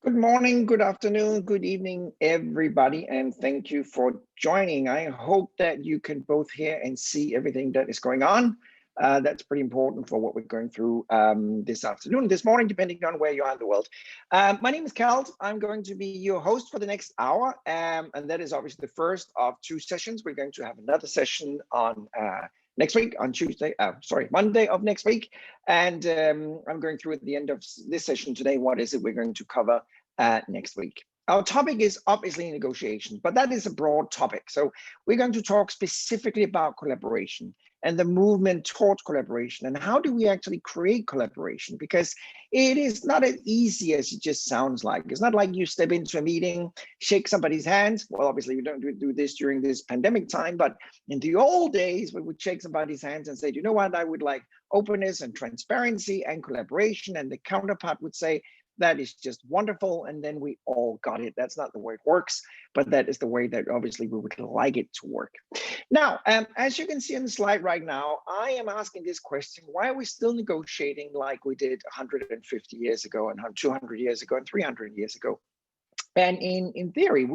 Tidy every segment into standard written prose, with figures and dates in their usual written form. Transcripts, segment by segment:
Good morning, good afternoon, good evening, everybody, and thank you for joining. I hope that you can both hear and see everything that is going on. That's pretty important for what we're going through this afternoon, this morning, depending on where you are in the world. My name is Keld. I'm going to be your host for the next hour, and that is obviously the first of two sessions. We're going to have another session on next week on Monday of next week. And I'm going through at the end of this session today, what is it we're going to cover next week. Our topic is obviously negotiations, but that is a broad topic. So we're going to talk specifically about collaboration and the movement towards collaboration and how do we actually create collaboration, because it is not as easy as it just sounds like. It's not like you step into a meeting, shake somebody's hand. Well, obviously we don't do this during this pandemic time, but in the old days we would shake somebody's hands and say, you know what, I would like openness and transparency and collaboration, and the counterpart would say, that is just wonderful, and then we all got it. That's not the way it works, but that is the way that obviously we would like it to work. Now, as you can see on the slide right now, I am asking this question: why are we still negotiating like we did 150 years ago and 200 years ago and 300 years ago? And in theory,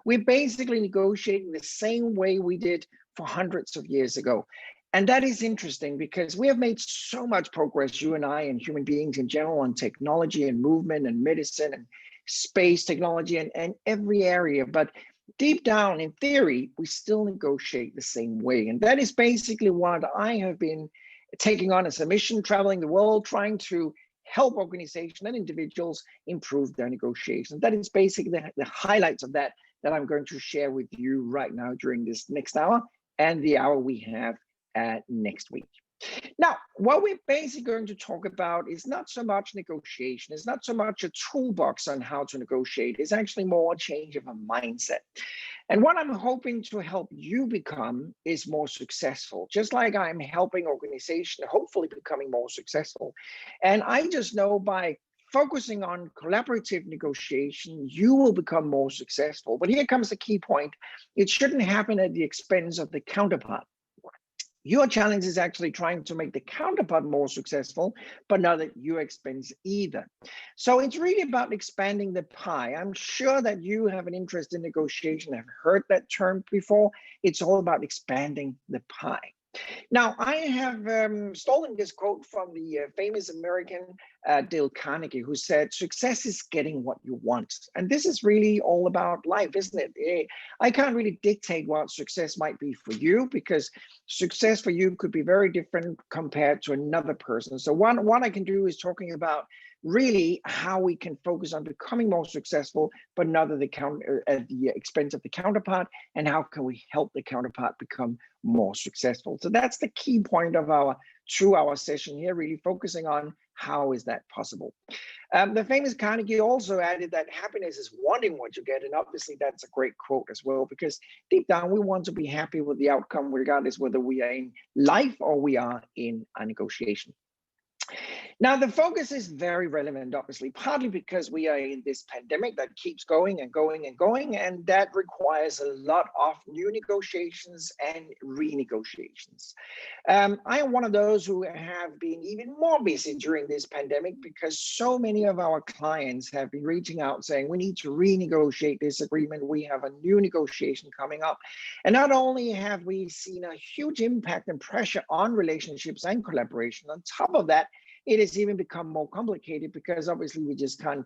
we're basically negotiating the same way we did for hundreds of years ago. And that is interesting because we have made so much progress, you and I and human beings in general, on technology and movement and medicine and space technology and every area. But deep down, in theory, we still negotiate the same way. And that is basically what I have been taking on as a mission, traveling the world, trying to help organizations and individuals improve their negotiations. That is basically the highlights of that I'm going to share with you right now during this next hour and the hour we have next week. Now, what we're basically going to talk about is not so much negotiation, it's not so much a toolbox on how to negotiate, it's actually more a change of a mindset. And what I'm hoping to help you become is more successful, just like I'm helping organizations hopefully becoming more successful. And I just know by focusing on collaborative negotiation, you will become more successful. But here comes the key point: it shouldn't happen at the expense of the counterpart. Your challenge is actually trying to make the counterpart more successful, but not at your expense either. So it's really about expanding the pie. I'm sure that you have an interest in negotiation, have heard that term before. It's all about expanding the pie. Now, I have stolen this quote from the famous American Dale Carnegie, who said, success is getting what you want. And this is really all about life, isn't it? I can't really dictate what success might be for you, because success for you could be very different compared to another person. So what I can do is talking about really how we can focus on becoming more successful, but not at the expense of the counterpart, and how can we help the counterpart become more successful. So that's the key point of our 2-hour session here, really focusing on how is that possible. The famous Carnegie also added that happiness is wanting what you get, and obviously that's a great quote as well, because deep down we want to be happy with the outcome, regardless whether we are in life or we are in a negotiation. Now, the focus is very relevant, obviously, partly because we are in this pandemic that keeps going and going and going, and that requires a lot of new negotiations and renegotiations. I am one of those who have been even more busy during this pandemic, because so many of our clients have been reaching out saying, we need to renegotiate this agreement. We have a new negotiation coming up. And not only have we seen a huge impact and pressure on relationships and collaboration, on top of that, it has even become more complicated, because obviously we just can't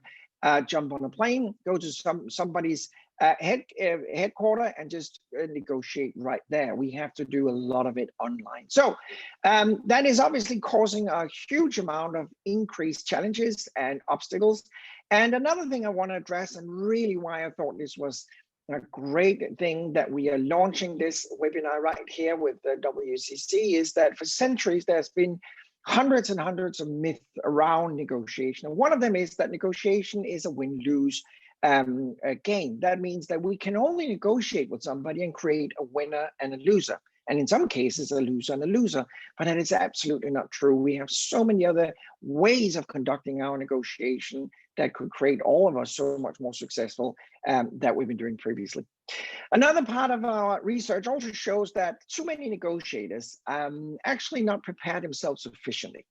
jump on a plane, go to somebody's headquarters and just negotiate right there. We have to do a lot of it online. So that is obviously causing a huge amount of increased challenges and obstacles. And another thing I want to address, and really why I thought this was a great thing that we are launching this webinar right here with the WCC, is that for centuries there's been hundreds and hundreds of myths around negotiation. And one of them is that negotiation is a win-lose game. That means that we can only negotiate with somebody and create a winner and a loser. And in some cases, a loser and a loser. But that is absolutely not true. We have so many other ways of conducting our negotiation that could create all of us so much more successful that we've been doing previously. Another part of our research also shows that too many negotiators actually not prepare themselves sufficiently.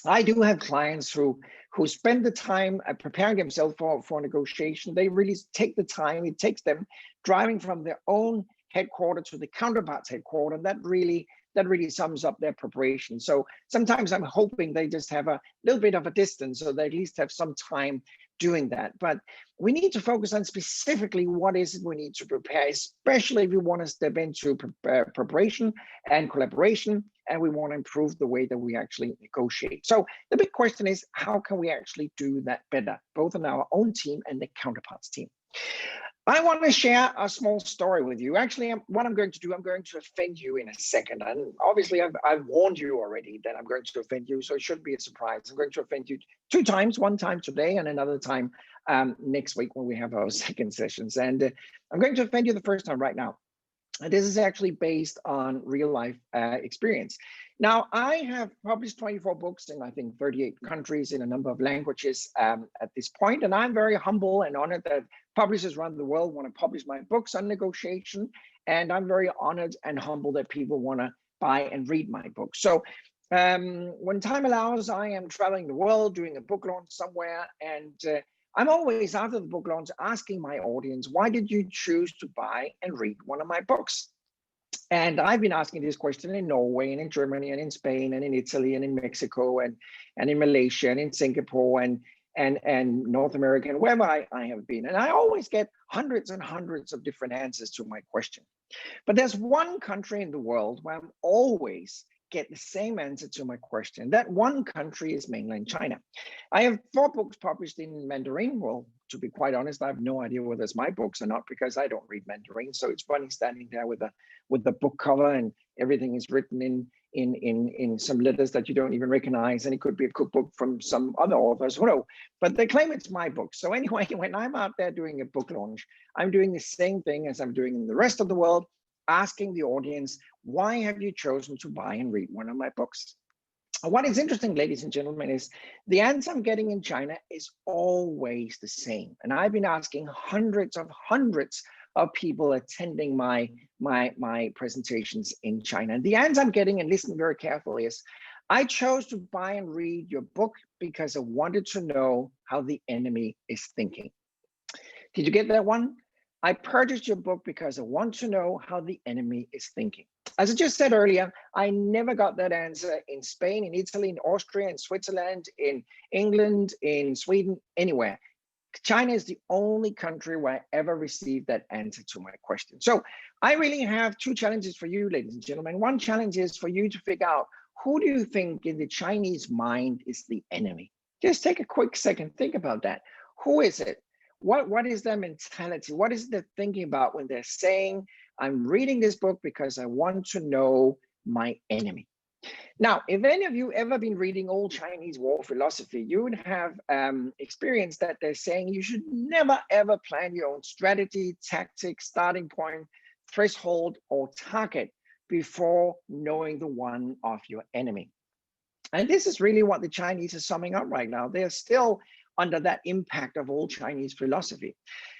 I do have clients who spend the time preparing themselves for negotiation. They really take the time it takes them driving from their own headquarter to the counterpart's headquarter. That really sums up their preparation. So sometimes I'm hoping they just have a little bit of a distance, so they at least have some time doing that. But we need to focus on specifically what is it we need to prepare, especially if we want to step into preparation and collaboration, and we want to improve the way that we actually negotiate. So the big question is, how can we actually do that better, both on our own team and the counterparts team? I want to share a small story with you. Actually, what I'm going to do, I'm going to offend you in a second. And obviously, I've warned you already that I'm going to offend you, so it shouldn't be a surprise. I'm going to offend you 2 times, one time today and another time next week when we have our second sessions. And I'm going to offend you the first time right now. This is actually based on real life experience. Now, I have published 24 books in, I think, 38 countries in a number of languages at this point, and I'm very humble and honored that publishers around the world want to publish my books on negotiation, and I'm very honored and humbled that people want to buy and read my books. So when time allows, I am traveling the world, doing a book launch somewhere, and I'm always, after the book launch, asking my audience, why did you choose to buy and read one of my books? And I've been asking this question in Norway and in Germany and in Spain and in Italy and in Mexico and in Malaysia and in Singapore and North America and wherever I have been. And I always get hundreds and hundreds of different answers to my question. But there's one country in the world where I'm always get the same answer to my question. That one country is mainland China. I have 4 books published in Mandarin. Well, to be quite honest, I have no idea whether it's my books or not because I don't read Mandarin. So it's funny standing there with the book cover and everything is written in some letters that you don't even recognize, and it could be a cookbook from some other authors, who knows. But they claim it's my book. So anyway, when I'm out there doing a book launch, I'm doing the same thing as I'm doing in the rest of the world, asking the audience, why have you chosen to buy and read one of my books? What is interesting, ladies and gentlemen, is the answer I'm getting in China is always the same. And I've been asking hundreds of people attending my presentations in China. And the answer I'm getting, and listen very carefully, is I chose to buy and read your book because I wanted to know how the enemy is thinking. Did you get that one? I purchased your book because I want to know how the enemy is thinking. As I just said earlier, I never got that answer in Spain, in Italy, in Austria, in Switzerland, in England, in Sweden, anywhere. China is the only country where I ever received that answer to my question. So I really have 2 challenges for you, ladies and gentlemen. One challenge is for you to figure out, who do you think in the Chinese mind is the enemy? Just take a quick second, think about that. Who is it? What is their mentality? What is their thinking about when they're saying, I'm reading this book because I want to know my enemy? Now, if any of you ever been reading old Chinese war philosophy, you would have experienced that they're saying you should never, ever plan your own strategy, tactic, starting point, threshold, or target before knowing the one of your enemy. And this is really what the Chinese are summing up right now. They're still under that impact of old Chinese philosophy.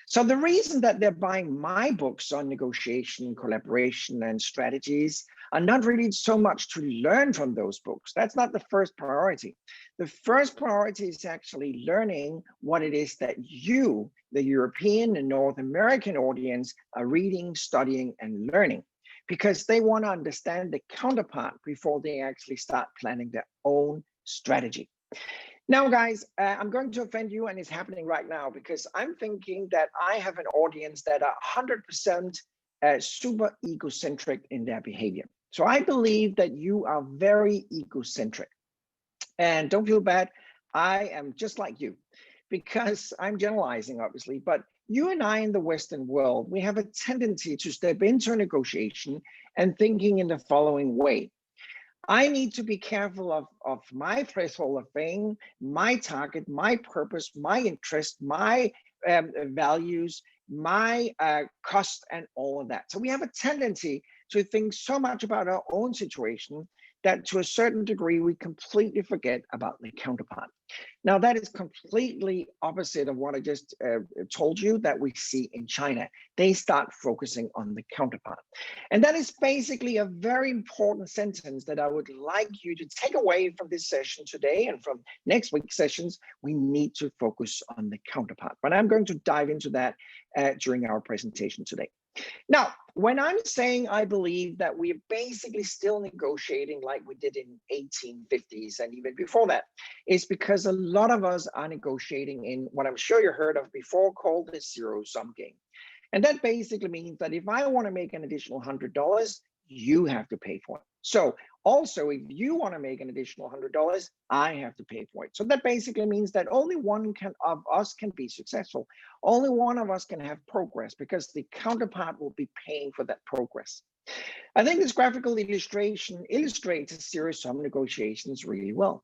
So the reason that they're buying my books on negotiation, collaboration, and strategies are not really so much to learn from those books. That's not the first priority. The first priority is actually learning what it is that you, the European and North American audience, are reading, studying, and learning, because they want to understand the counterpart before they actually start planning their own strategy. Now, guys, I'm going to offend you, and it's happening right now, because I'm thinking that I have an audience that are 100% super egocentric in their behavior. So I believe that you are very egocentric. And don't feel bad, I am just like you, because I'm generalizing, obviously, but you and I in the Western world, we have a tendency to step into a negotiation and thinking in the following way. I need to be careful of my threshold of fame, my target, my purpose, my interest, my values, my cost, and all of that. So we have a tendency to think so much about our own situation that to a certain degree, we completely forget about the counterpart. Now, that is completely opposite of what I just told you that we see in China. They start focusing on the counterpart. And that is basically a very important sentence that I would like you to take away from this session today and from next week's sessions. We need to focus on the counterpart. But I'm going to dive into that during our presentation today. Now, when I'm saying I believe that we're basically still negotiating like we did in 1850s and even before that, is because a lot of us are negotiating in what I'm sure you heard of before called the zero-sum game. And that basically means that if I want to make an additional $100, you have to pay for it. So also, if you want to make an additional $100, I have to pay for it. So that basically means that only one of us can be successful. Only one of us can have progress because the counterpart will be paying for that progress. I think this graphical illustration illustrates zero-sum negotiations really well.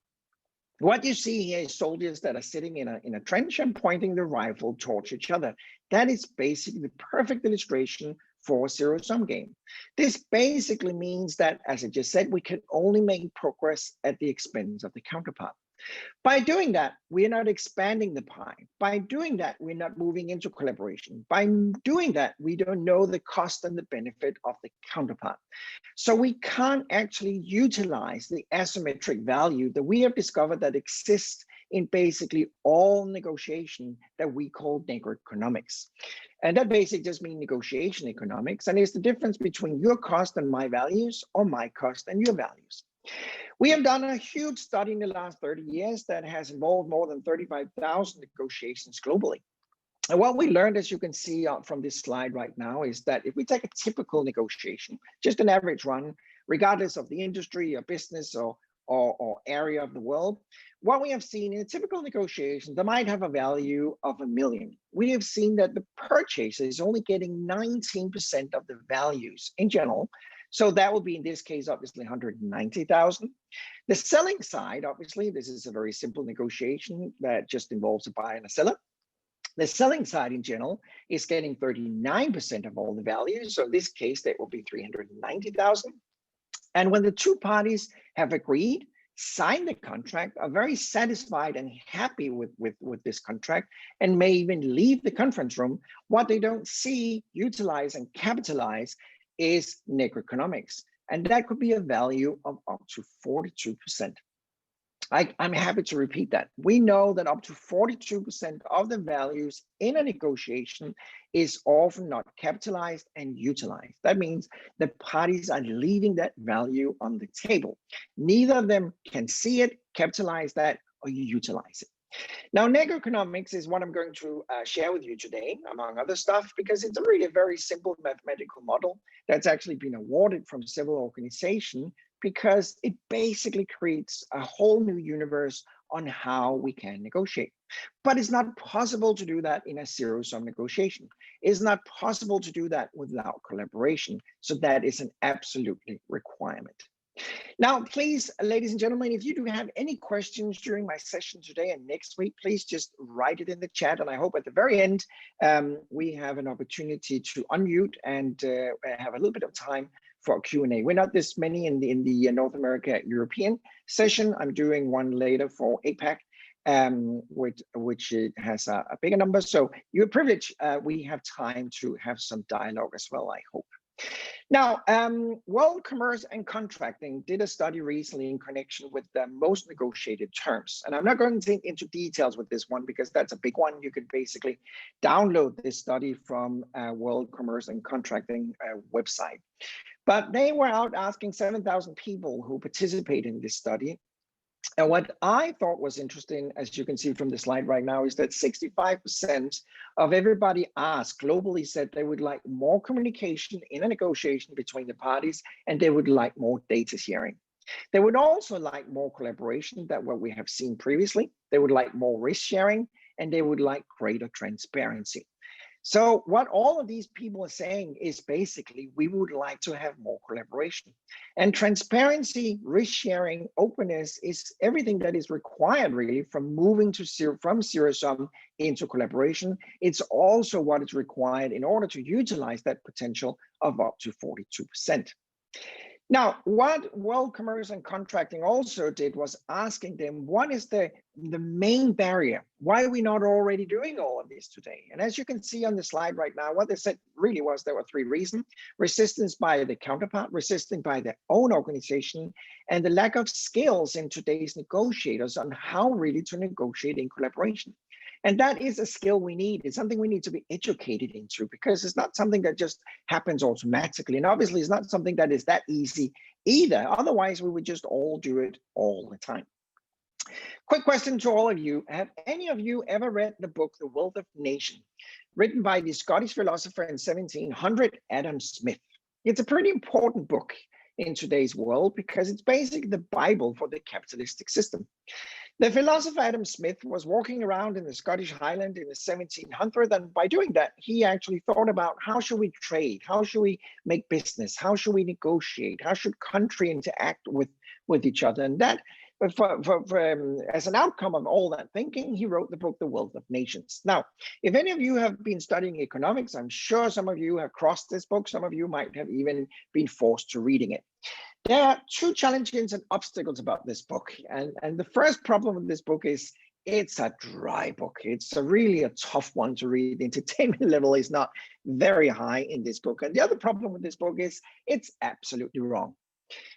What you see here is soldiers that are sitting in a trench and pointing the rifle towards each other. That is basically the perfect illustration for a zero-sum game. This basically means that, as I just said, we can only make progress at the expense of the counterpart. By doing that, we are not expanding the pie. By doing that, we're not moving into collaboration. By doing that, we don't know the cost and the benefit of the counterpart. So we can't actually utilize the asymmetric value that we have discovered that exists in basically all negotiation that we call NegoEconomics. And that basically just means negotiation economics. And it's the difference between your cost and my values or my cost and your values. We have done a huge study in the last 30 years that has involved more than 35,000 negotiations globally. And what we learned, as you can see from this slide right now, is that if we take a typical negotiation, just an average run, regardless of the industry or business or area of the world, what we have seen in a typical negotiation, they might have a value of $1 million. We have seen that the purchaser is only getting 19% of the values in general. So that will be, in this case, obviously 190,000. The selling side, obviously, this is a very simple negotiation that just involves a buyer and a seller. The selling side in general is getting 39% of all the values. So in this case, that will be 390,000. And when the two parties have agreed, signed the contract, are very satisfied and happy with this contract, and may even leave the conference room, what they don't see, utilize, and capitalize is NegoEconomics. And that could be a value of up to 42%. I'm happy to repeat that. We know that up to 42% of the values in a negotiation is often not capitalized and utilized. That means the parties are leaving that value on the table. Neither of them can see it, capitalize that, or utilize it. Now, NegoEconomics is what I'm going to share with you today, among other stuff, because it's really a very simple mathematical model that's actually been awarded from several organizations, because it basically creates a whole new universe on how we can negotiate. But it's not possible to do that in a zero-sum negotiation. It's not possible to do that without collaboration. So that is an absolutely requirement. Now, please, ladies and gentlemen, if you do have any questions during my session today and next week, please just write it in the chat. And I hope at the very end, we have an opportunity to unmute and have a little bit of time for a Q&A. We're not this many in the North America European session. I'm doing one later for APAC, which has a bigger number. So you're privileged. We have time to have some dialogue as well, I hope. Now, World Commerce and Contracting did a study recently in connection with the most negotiated terms. And I'm not going to into details with this one because that's a big one. You could basically download this study from World Commerce and Contracting website. But they were out asking 7,000 people who participated in this study. And what I thought was interesting, as you can see from the slide right now, is that 65% of everybody asked globally said they would like more communication in a negotiation between the parties, and they would like more data sharing. They would also like more collaboration than what we have seen previously. They would like more risk sharing, and they would like greater transparency. So what all of these people are saying is basically, we would like to have more collaboration. And transparency, risk sharing, openness is everything that is required really from moving to from zero-sum into collaboration. It's also what is required in order to utilize that potential of up to 42%. Now, what World Commerce and Contracting also did was asking them, what is the main barrier? Why are we not already doing all of this today? And as you can see on the slide right now, what they said really was there were three reasons: resistance by the counterpart, resistance by their own organization, and the lack of skills in today's negotiators on how really to negotiate in collaboration. And that is a skill we need. It's something we need to be educated into, because it's not something that just happens automatically. And obviously, it's not something that is that easy either. Otherwise, we would just all do it all the time. Quick question to all of you. Have any of you ever read the book, The Wealth of Nations, written by the Scottish philosopher in 1700, Adam Smith? It's a pretty important book in today's world because it's basically the Bible for the capitalistic system. The philosopher Adam Smith was walking around in the Scottish Highland in the 1700s, and by doing that, he actually thought about how should we trade, how should we make business, how should we negotiate, how should country interact with each other, and that. As an outcome of all that thinking, he wrote the book, The Wealth of Nations. Now, if any of you have been studying economics, I'm sure some of you have crossed this book. Some of you might have even been forced to reading it. There are two challenges and obstacles about this book. And the first problem with this book is it's a dry book. It's really a tough one to read. The entertainment level is not very high in this book. And the other problem with this book is it's absolutely wrong.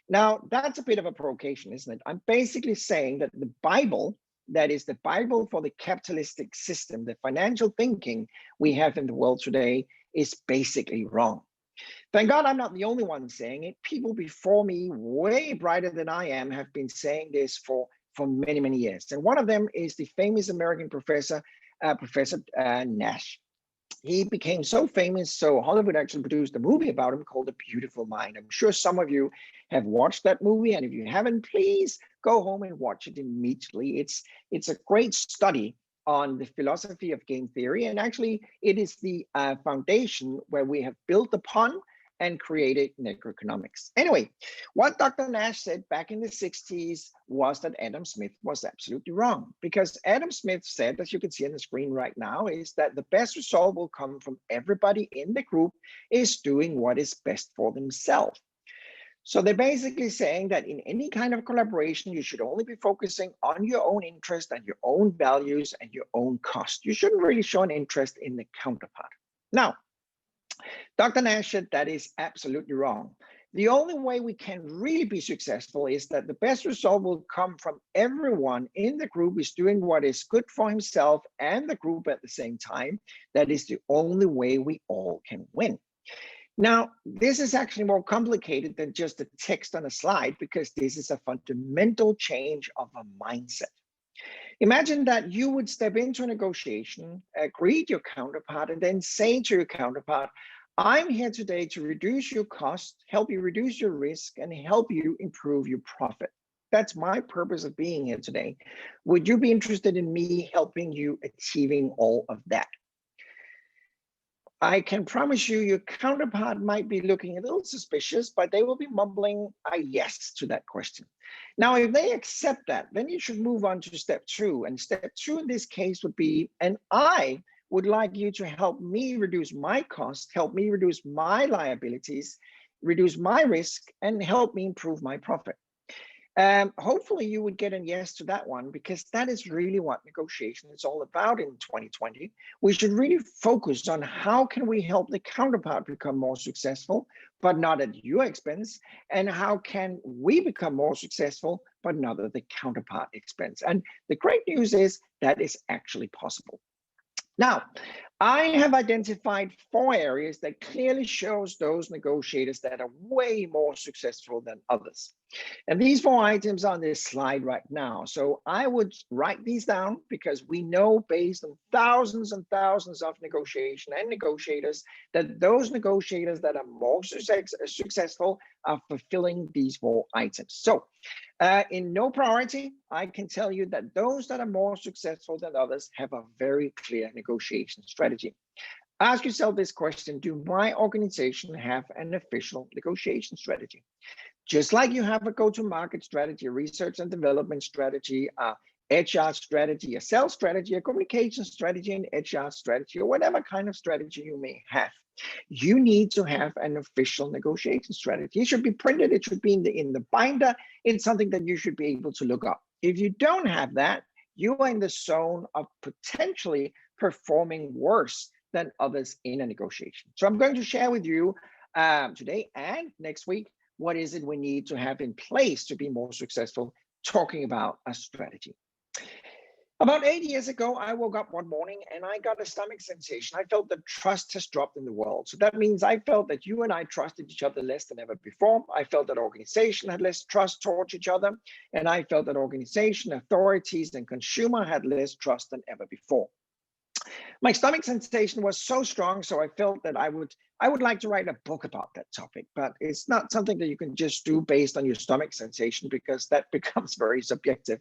Now, that's a bit of a provocation, isn't it? I'm basically saying that the Bible, that is the Bible for the capitalistic system, the financial thinking we have in the world today, is basically wrong. Thank God I'm not the only one saying it. People before me, way brighter than I am, have been saying this for many, many years. And one of them is the famous American professor, Professor Nash. He became so famous, so Hollywood actually produced a movie about him called A Beautiful Mind. I'm sure some of you have watched that movie, and if you haven't, please go home and watch it immediately. It's a great study on the philosophy of game theory, and actually it is the foundation where we have built upon and created NegoEconomics. Anyway, what Dr. Nash said back in the 60s was that Adam Smith was absolutely wrong, because Adam Smith said, as you can see on the screen right now, is that the best result will come from everybody in the group is doing what is best for themselves. So they're basically saying that in any kind of collaboration, you should only be focusing on your own interest and your own values and your own cost. You shouldn't really show an interest in the counterpart. Now, Dr. Nash said that is absolutely wrong. The only way we can really be successful is that the best result will come from everyone in the group is doing what is good for himself and the group at the same time. That is the only way we all can win. Now, this is actually more complicated than just a text on a slide, because this is a fundamental change of a mindset. Imagine that you would step into a negotiation, greet your counterpart, and then say to your counterpart, I'm here today to reduce your cost, help you reduce your risk, and help you improve your profit. That's my purpose of being here today. Would you be interested in me helping you achieving all of that? I can promise you your counterpart might be looking a little suspicious, but they will be mumbling a yes to that question. Now, if they accept that, then you should move on to step two. And step two in this case would be, and I would like you to help me reduce my cost, help me reduce my liabilities, reduce my risk, and help me improve my profit. Hopefully you would get a yes to that one, because that is really what negotiation is all about in 2020. We should really focus on how can we help the counterpart become more successful, but not at your expense, and how can we become more successful, but not at the counterpart expense. And the great news is that is actually possible. Now, I have identified 4 areas that clearly shows those negotiators that are way more successful than others. And these 4 items are on this slide right now. So I would write these down, because we know based on thousands and thousands of negotiation and negotiators that those negotiators that are more successful are fulfilling these 4 items. So in no priority, I can tell you that those that are more successful than others have a very clear negotiation strategy. Ask yourself this question: do my organization have an official negotiation strategy? Just like you have a go-to-market strategy, a research and development strategy, HR strategy, a sales strategy, a communication strategy, an HR strategy, or whatever kind of strategy you may have. You need to have an official negotiation strategy. It should be printed, it should be in the binder. It's something that you should be able to look up. If you don't have that, you are in the zone of potentially performing worse than others in a negotiation. So I'm going to share with you today and next week, what is it we need to have in place to be more successful, talking about a strategy. About 8 years ago, I woke up one morning and I got a stomach sensation. I felt that trust has dropped in the world. So that means I felt that you and I trusted each other less than ever before. I felt that organization had less trust towards each other. And I felt that organization, authorities, and consumer had less trust than ever before. My stomach sensation was so strong, so I felt that I would like to write a book about that topic, but it's not something that you can just do based on your stomach sensation, because that becomes very subjective.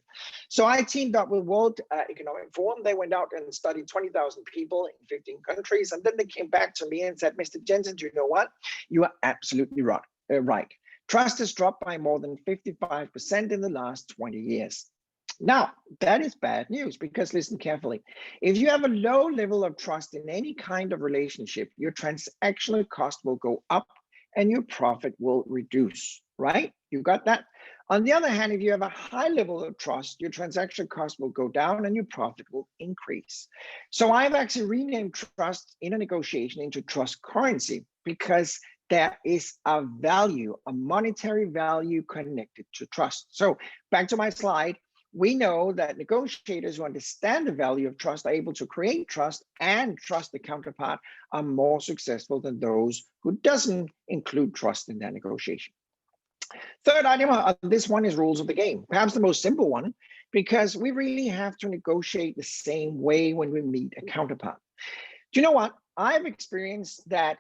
So I teamed up with World Economic Forum. They went out and studied 20,000 people in 15 countries, and then they came back to me and said, Mr. Jensen, do you know what? You are absolutely right. Trust has dropped by more than 55% in the last 20 years. Now, that is bad news, because listen carefully. If you have a low level of trust in any kind of relationship, your transactional cost will go up and your profit will reduce, right? You got that? On the other hand, if you have a high level of trust, your transaction cost will go down and your profit will increase. So I've actually renamed trust in a negotiation into trust currency, because there is a value, a monetary value connected to trust. So back to my slide. We know that negotiators who understand the value of trust are able to create trust and trust the counterpart are more successful than those who doesn't include trust in their negotiation. Third item on this one is rules of the game, perhaps the most simple one, because we really have to negotiate the same way when we meet a counterpart. Do you know what? I've experienced that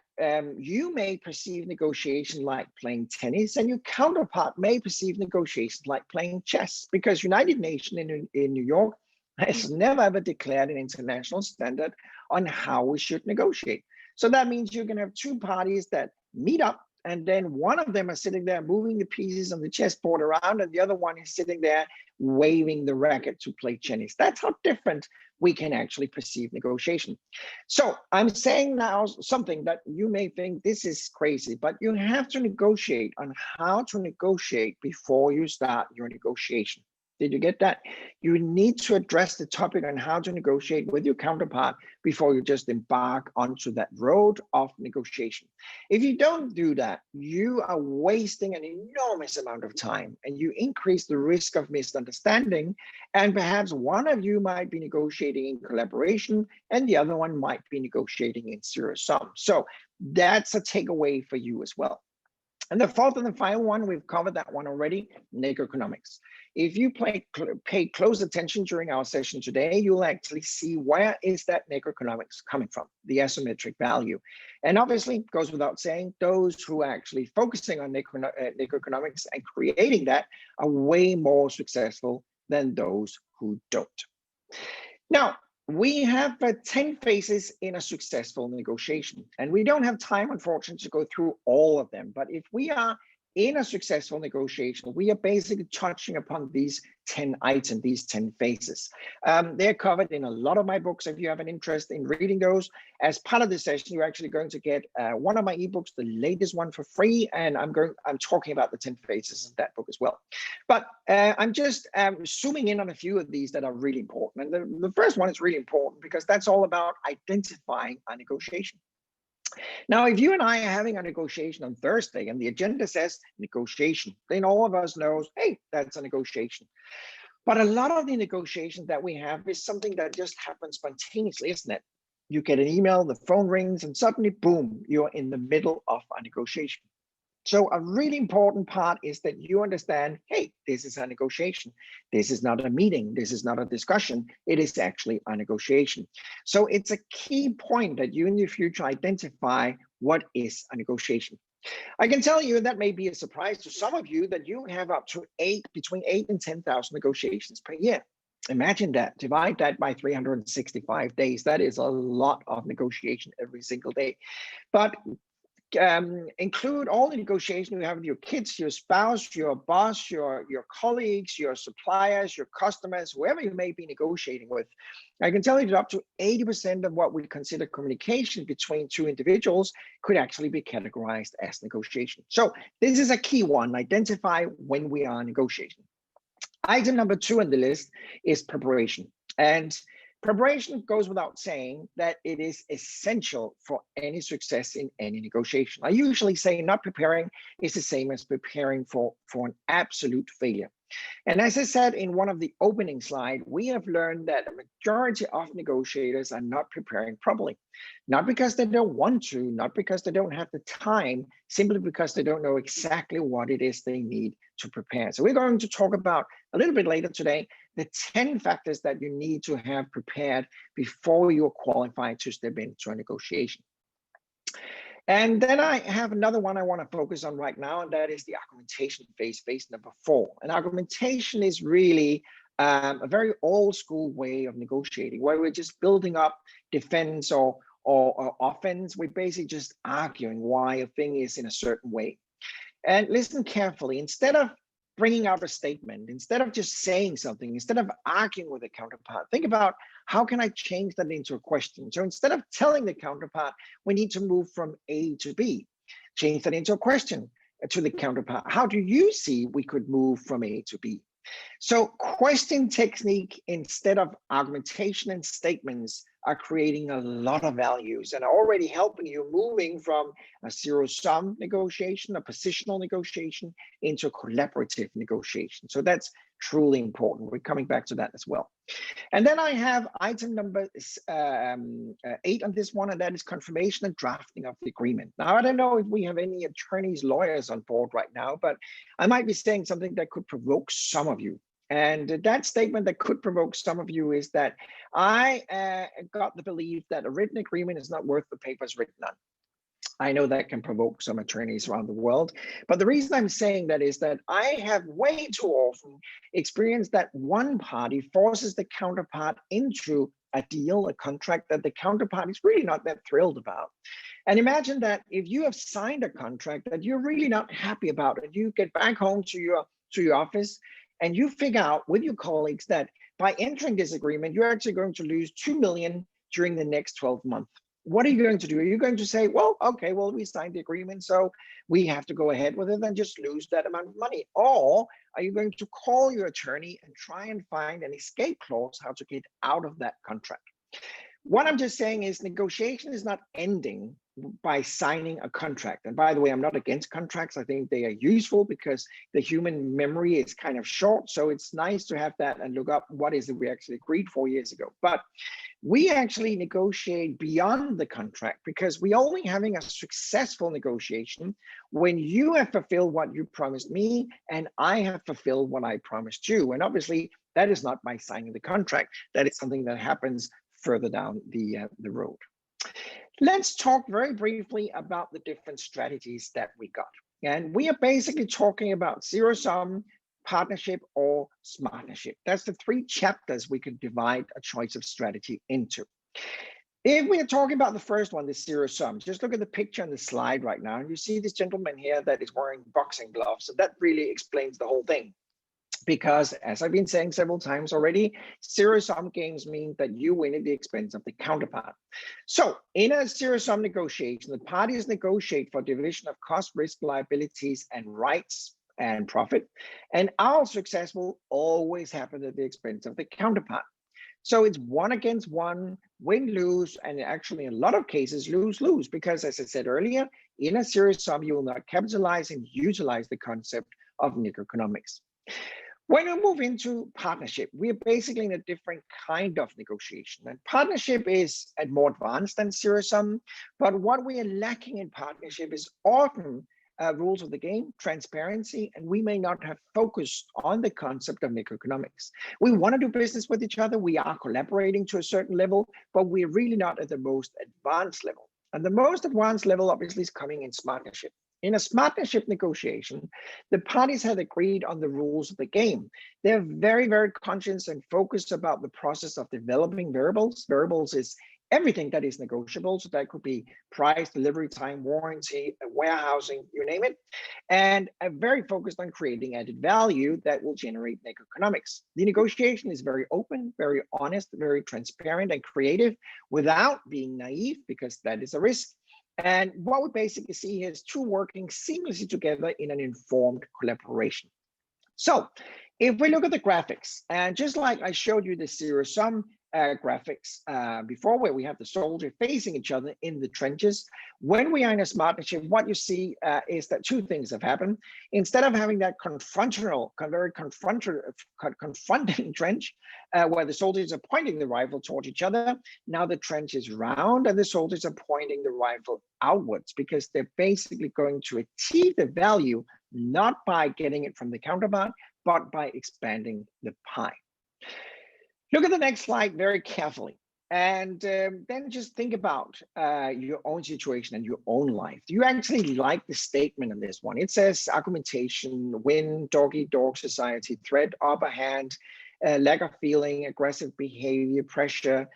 you may perceive negotiation like playing tennis, and your counterpart may perceive negotiations like playing chess, because United Nations in New York has never ever declared an international standard on how we should negotiate. So that means you can have two parties that meet up, and then one of them is sitting there moving the pieces on the chessboard around, and the other one is sitting there waving the racket to play tennis. That's how different we can actually perceive negotiation. So I'm saying now something that you may think this is crazy, but you have to negotiate on how to negotiate before you start your negotiation. Did you get that? You need to address the topic on how to negotiate with your counterpart before you just embark onto that road of negotiation. If you don't do that, you are wasting an enormous amount of time, and you increase the risk of misunderstanding. And perhaps one of you might be negotiating in collaboration and the other one might be negotiating in zero sum. So that's a takeaway for you as well. And the fourth and the final one, we've covered that one already, NegoEconomics. If you pay close attention during our session today, you'll actually see where is that NegoEconomics coming from, the asymmetric value. And obviously, it goes without saying, those who are actually focusing on NegoEconomics and creating that are way more successful than those who don't. Now, we have 10 phases in a successful negotiation, and we don't have time, unfortunately, to go through all of them. But if we are in a successful negotiation, we are basically touching upon these 10 items, these 10 phases. They're covered in a lot of my books. If you have an interest in reading those, as part of this session, you're actually going to get one of my ebooks, the latest one, for free. And I'm talking about the 10 phases of that book as well. But I'm just zooming in on a few of these that are really important. And the first one is really important because that's all about identifying a negotiation. Now, if you and I are having a negotiation on Thursday and the agenda says negotiation, then all of us knows, hey, that's a negotiation. But a lot of the negotiations that we have is something that just happens spontaneously, isn't it? You get an email, the phone rings, and suddenly, boom, you're in the middle of a negotiation. So a really important part is that you understand, hey, this is a negotiation. This is not a meeting. This is not a discussion. It is actually a negotiation. So it's a key point that you in the future identify what is a negotiation. I can tell you that may be a surprise to some of you that you have up to between 8 and 10,000 negotiations per year. Imagine that, divide that by 365 days. That is a lot of negotiation every single day. But include all the negotiation you have with your kids, your spouse, your boss, your colleagues, your suppliers, your customers, whoever you may be negotiating with. I can tell you that up to 80% of what we consider communication between two individuals could actually be categorized as negotiation. So this is a key one, identify when we are negotiating. Item number 2 on the list is preparation. And preparation goes without saying that it is essential for any success in any negotiation. I usually say not preparing is the same as preparing for an absolute failure. And as I said in one of the opening slides, we have learned that a majority of negotiators are not preparing properly. Not because they don't want to, not because they don't have the time, simply because they don't know exactly what it is they need to prepare. So we're going to talk about a little bit later today, the 10 factors that you need to have prepared before you're qualified to step into a negotiation. And then I have another one I want to focus on right now, and that is the argumentation phase number 4. And argumentation is really a very old school way of negotiating, where we're just building up defense or offense. We're basically just arguing why a thing is in a certain way. And listen carefully, instead of bringing out a statement, instead of just saying something, instead of arguing with a counterpart, think about how can I change that into a question? So instead of telling the counterpart, we need to move from A to B, change that into a question to the counterpart. How do you see we could move from A to B? So question technique instead of argumentation and statements are creating a lot of values and are already helping you moving from a zero-sum negotiation, a positional negotiation, into a collaborative negotiation. So that's truly important. We're coming back to that as well. And then I have item number 8 on this one, and that is confirmation and drafting of the agreement. Now, I don't know if we have any attorneys, lawyers on board right now, but I might be saying something that could provoke some of you. And that statement that could provoke some of you is that I got the belief that a written agreement is not worth the paper it's written on. I know that can provoke some attorneys around the world, but the reason I'm saying that is that I have way too often experienced that one party forces the counterpart into a deal, a contract that the counterpart is really not that thrilled about. And imagine that if you have signed a contract that you're really not happy about, and you get back home to your office and you figure out with your colleagues that by entering this agreement, you're actually going to lose 2 million during the next 12 months. What are you going to do? Are you going to say, well, okay, well, we signed the agreement, so we have to go ahead with it and just lose that amount of money? Or are you going to call your attorney and try and find an escape clause, how to get out of that contract? What I'm just saying is negotiation is not ending by signing a contract. And by the way, I'm not against contracts. I think they are useful because the human memory is kind of short. So it's nice to have that and look up what is it we actually agreed 4 years ago. But we actually negotiate beyond the contract because we're only having a successful negotiation when you have fulfilled what you promised me and I have fulfilled what I promised you. And obviously, that is not by signing the contract. That is something that happens further down the road. Let's talk very briefly about the different strategies that we got. And we are basically talking about zero-sum, partnership, or SMARTnership. That's the 3 chapters we could divide a choice of strategy into. If we are talking about the first one, the zero-sum, just look at the picture on the slide right now. And you see this gentleman here that is wearing boxing gloves. So that really explains the whole thing. Because as I've been saying several times already, zero-sum games mean that you win at the expense of the counterpart. So in a zero-sum negotiation, the parties negotiate for division of cost, risk, liabilities, and rights and profit. And our success will always happen at the expense of the counterpart. So it's 1 against 1, win-lose, and actually in a lot of cases, lose-lose, because as I said earlier, in a zero-sum, you will not capitalize and utilize the concept of NegoEconomics. When we move into partnership, we're basically in a different kind of negotiation. And partnership is more advanced than zero-sum, but what we are lacking in partnership is often rules of the game, transparency, and we may not have focused on the concept of NegoEconomics. We want to do business with each other. We are collaborating to a certain level, but we're really not at the most advanced level. And the most advanced level obviously is coming in SMARTnership. In a SMARTnership negotiation, the parties have agreed on the rules of the game. They're very, very conscious and focused about the process of developing variables. Variables is everything that is negotiable. So that could be price, delivery time, warranty, warehousing, you name it. And very focused on creating added value that will generate NegoEconomics. The negotiation is very open, very honest, very transparent and creative without being naive, because that is a risk. And what we basically see here is two working seamlessly together in an informed collaboration. So if we look at the graphics, and just like I showed you the zero sum graphics before, where we have the soldier facing each other in the trenches, when we are in a SMARTnership, what you see is that two things have happened. Instead of having that very confronting trench where the soldiers are pointing the rifle towards each other, now the trench is round and the soldiers are pointing the rifle outwards, because they're basically going to achieve the value not by getting it from the counterpart, but by expanding the pie. Look at the next slide very carefully, and then just think about your own situation and your own life. Do you actually like the statement on this one? It says argumentation, win, dog-eat-dog society, threat, upper hand, lack of feeling, aggressive behavior, pressure,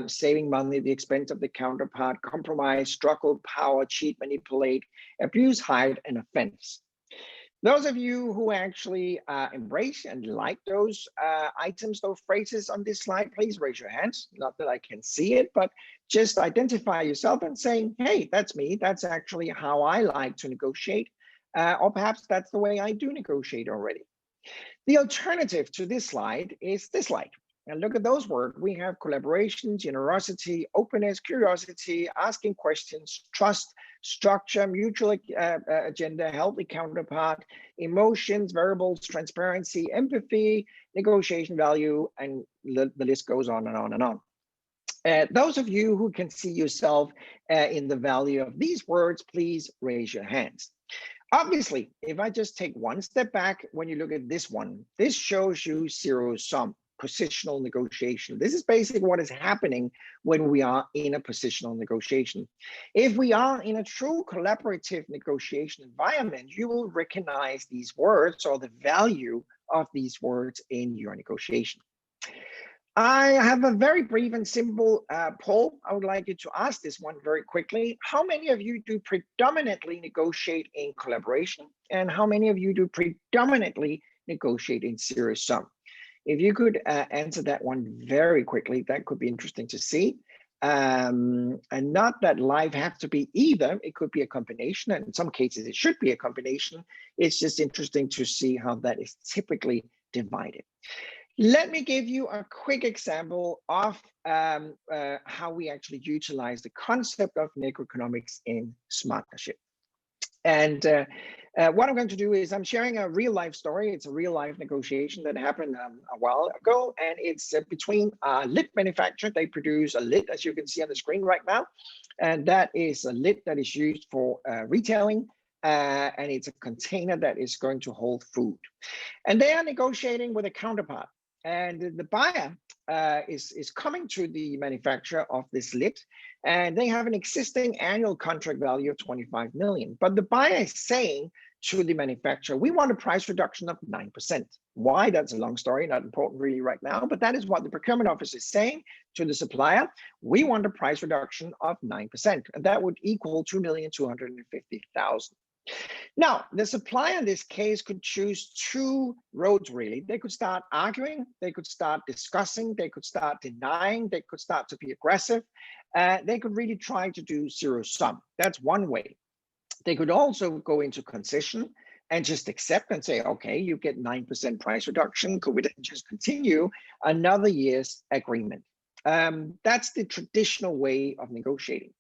saving money at the expense of the counterpart, compromise, struggle, power, cheat, manipulate, abuse, hide, and offense. Those of you who actually embrace and like those items, those phrases on this slide, please raise your hands. Not that I can see it, but just identify yourself and saying, hey, that's me. That's actually how I like to negotiate. Or perhaps that's the way I do negotiate already. The alternative to this slide is this slide. And look at those words. We have collaboration, generosity, openness, curiosity, asking questions, trust, structure, mutual agenda, healthy counterpart, emotions, variables, transparency, empathy, negotiation value, and the list goes on and on and on. Those of you who can see yourself in the value of these words, please raise your hands. Obviously, if I just take one step back, when you look at this one, this shows you zero sum. Positional negotiation. This is basically what is happening when we are in a positional negotiation. If we are in a true collaborative negotiation environment, you will recognize these words or the value of these words in your negotiation. I have a very brief and simple poll. I would like you to ask this one very quickly. How many of you do predominantly negotiate in collaboration? And how many of you do predominantly negotiate in zero sum? If you could answer that one very quickly, that could be interesting to see. And not that life have to be either, it could be a combination, and in some cases it should be a combination. It's just interesting to see how that is typically divided. Let me give you a quick example of how we actually utilize the concept of NegoEconomics in SMARTnership. And what I'm going to do is I'm sharing a real life story. It's a real life negotiation that happened a while ago, and it's between a lid manufacturer. They produce a lid, as you can see on the screen right now, and that is a lid that is used for retailing, and it's a container that is going to hold food. And they are negotiating with a counterpart, and the buyer is coming to the manufacturer of this lid, and they have an existing annual contract value of 25 million. But the buyer is saying to the manufacturer, we want a price reduction of 9%. Why? That's a long story, not important really right now, but that is what the procurement office is saying to the supplier. We want a price reduction of 9%, and that would equal 2,250,000. Now, the supplier in this case could choose two roads, really. They could start arguing, they could start discussing, they could start denying, they could start to be aggressive. They could really try to do zero sum. That's one way. They could also go into concession and just accept and say, okay, you get 9% price reduction. Could we then just continue another year's agreement? That's the traditional way of negotiating.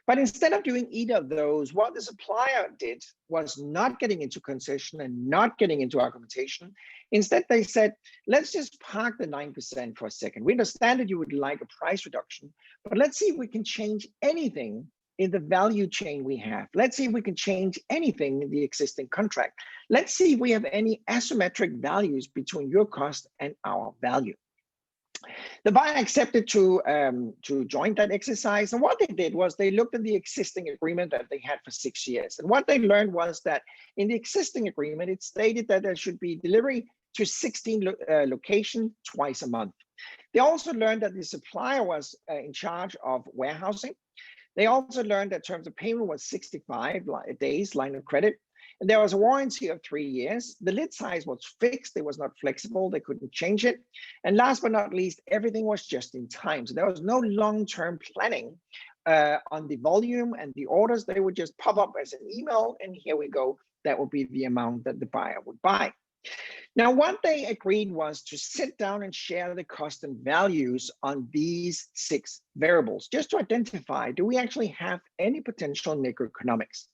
But instead of doing either of those, what the supplier did was not getting into concession and not getting into argumentation. Instead, they said, let's just park the 9% for a second. We understand that you would like a price reduction, but let's see if we can change anything in the value chain we have. Let's see if we can change anything in the existing contract. Let's see if we have any asymmetric values between your cost and our value. The buyer accepted to join that exercise, and what they did was they looked at the existing agreement that they had for 6 years. And what they learned was that in the existing agreement, it stated that there should be delivery to 16 locations twice a month. They also learned that the supplier was in charge of warehousing. They also learned that terms of payment was 65 days line of credit. And there was a warranty of 3 years. The lid size was fixed. It was not flexible. They couldn't change it. And last but not least, everything was just in time. So there was no long-term planning on the volume and the orders. They would just pop up as an email, and here we go. That would be the amount that the buyer would buy. Now, what they agreed was to sit down and share the cost and values on these 6 variables, just to identify, do we actually have any potential NegoEconomics?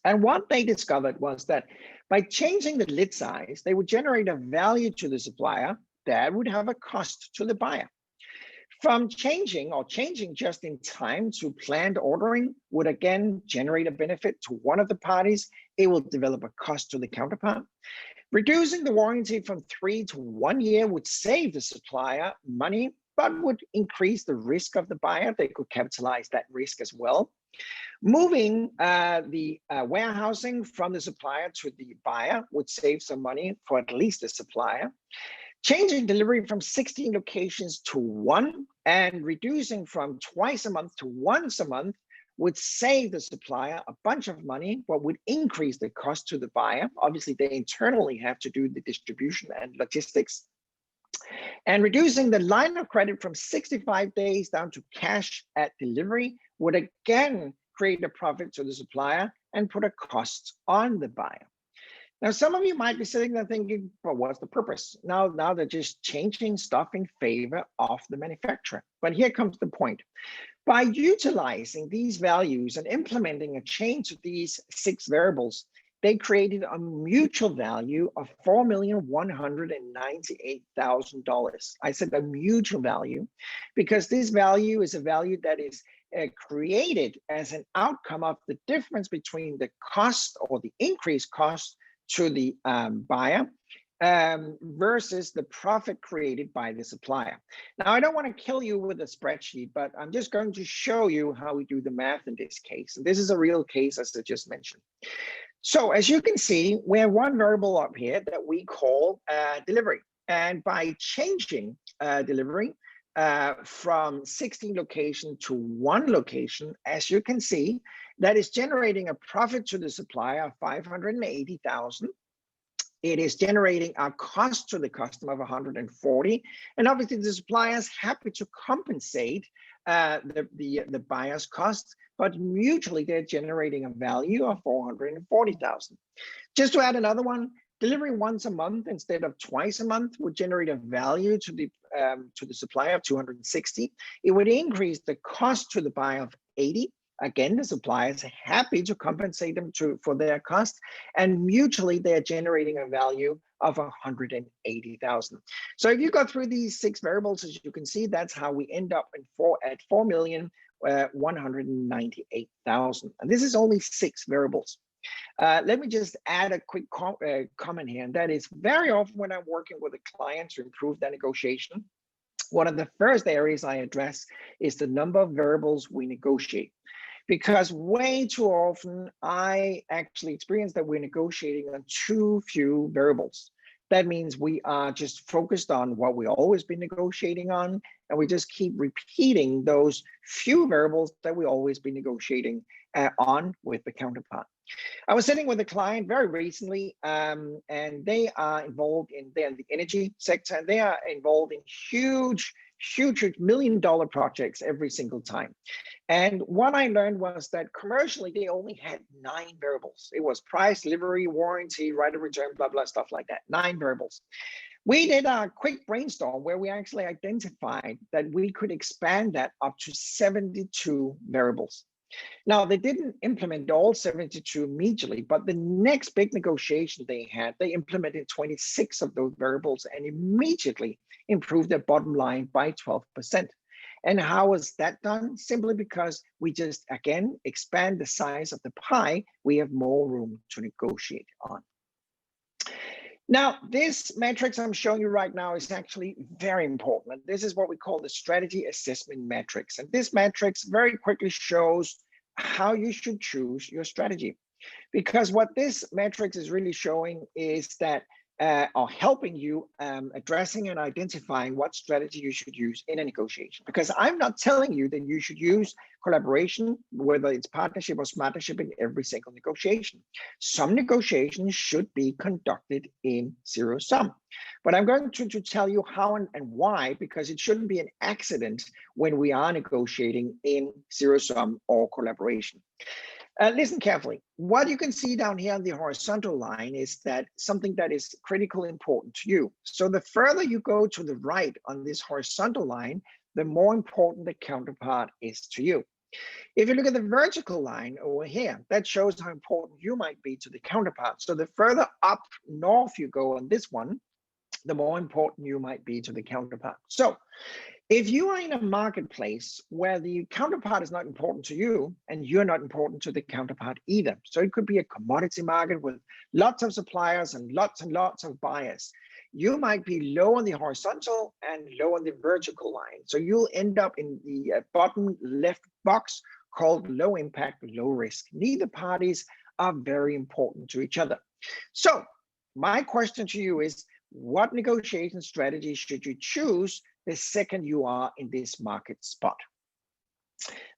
And what they discovered was that by changing the lid size, they would generate a value to the supplier that would have a cost to the buyer. From changing just in time to planned ordering would again generate a benefit to one of the parties. It will develop a cost to the counterpart. Reducing the warranty from 3 to 1 year would save the supplier money, but would increase the risk of the buyer. They could capitalize that risk as well. Moving the warehousing from the supplier to the buyer would save some money for at least the supplier. Changing delivery from 16 locations to 1 and reducing from twice a month to once a month would save the supplier a bunch of money, but would increase the cost to the buyer. Obviously, they internally have to do the distribution and logistics. And reducing the line of credit from 65 days down to cash at delivery would again create a profit to the supplier and put a cost on the buyer. Now, some of you might be sitting there thinking, well, what's the purpose? Now they're just changing stuff in favor of the manufacturer. But here comes the point. By utilizing these values and implementing a change to these 6 variables, they created a mutual value of $4,198,000. I said a mutual value because this value is a value that is created as an outcome of the difference between the cost or the increased cost to the buyer versus the profit created by the supplier. Now, I don't want to kill you with a spreadsheet, but I'm just going to show you how we do the math in this case. And this is a real case, as I just mentioned. So as you can see, we have one variable up here that we call delivery. And by changing delivery from 16 location to 1 location, as you can see, that is generating a profit to the supplier of $580,000. It is generating a cost to the customer of $140,000, and obviously the supplier is happy to compensate the buyer's costs, but mutually they're generating a value of $440,000. Just to add another one, delivery once a month instead of twice a month would generate a value to the supplier of $260,000. It would increase the cost to the buyer of $80,000. Again, the supplier is happy to compensate them for their costs, and mutually they're generating a value of $180,000. So if you go through these 6 variables, as you can see, that's how we end up at $4,198,000. And this is only 6 variables. Let me just add a quick comment here, and that is very often when I'm working with a client to improve their negotiation, one of the first areas I address is the number of variables we negotiate. Because way too often I actually experience that we're negotiating on too few variables. That means we are just focused on what we've always been negotiating on, and we just keep repeating those few variables that we always been negotiating on with the counterpart. I was sitting with a client very recently, and they are involved in the energy sector, and they are involved in huge million-dollar projects every single time. And what I learned was that commercially, they only had 9 variables. It was price, delivery, warranty, right of return, blah, blah, stuff like that, 9 variables. We did a quick brainstorm where we actually identified that we could expand that up to 72 variables. Now, they didn't implement all 72 immediately, but the next big negotiation they had, they implemented 26 of those variables and immediately improved their bottom line by 12%. And how was that done? Simply because we just, again, expand the size of the pie, we have more room to negotiate on. Now, this matrix I'm showing you right now is actually very important. And this is what we call the strategy assessment matrix. And this matrix very quickly shows how you should choose your strategy. Because what this matrix is really showing is that or helping you addressing and identifying what strategy you should use in a negotiation. Because I'm not telling you that you should use collaboration, whether it's partnership or SMARTnership, in every single negotiation. Some negotiations should be conducted in zero sum. But I'm going to tell you how and why, because it shouldn't be an accident when we are negotiating in zero sum or collaboration. Listen carefully. What you can see down here on the horizontal line is that something that is critically important to you. So the further you go to the right on this horizontal line, the more important the counterpart is to you. If you look at the vertical line over here, that shows how important you might be to the counterpart. So the further up north you go on this one, the more important you might be to the counterpart. So if you are in a marketplace where the counterpart is not important to you and you're not important to the counterpart either, so it could be a commodity market with lots of suppliers and lots of buyers, you might be low on the horizontal and low on the vertical line. So you'll end up in the bottom left box called low impact, low risk. Neither parties are very important to each other. So my question to you is, what negotiation strategy should you choose the second you are in this market spot?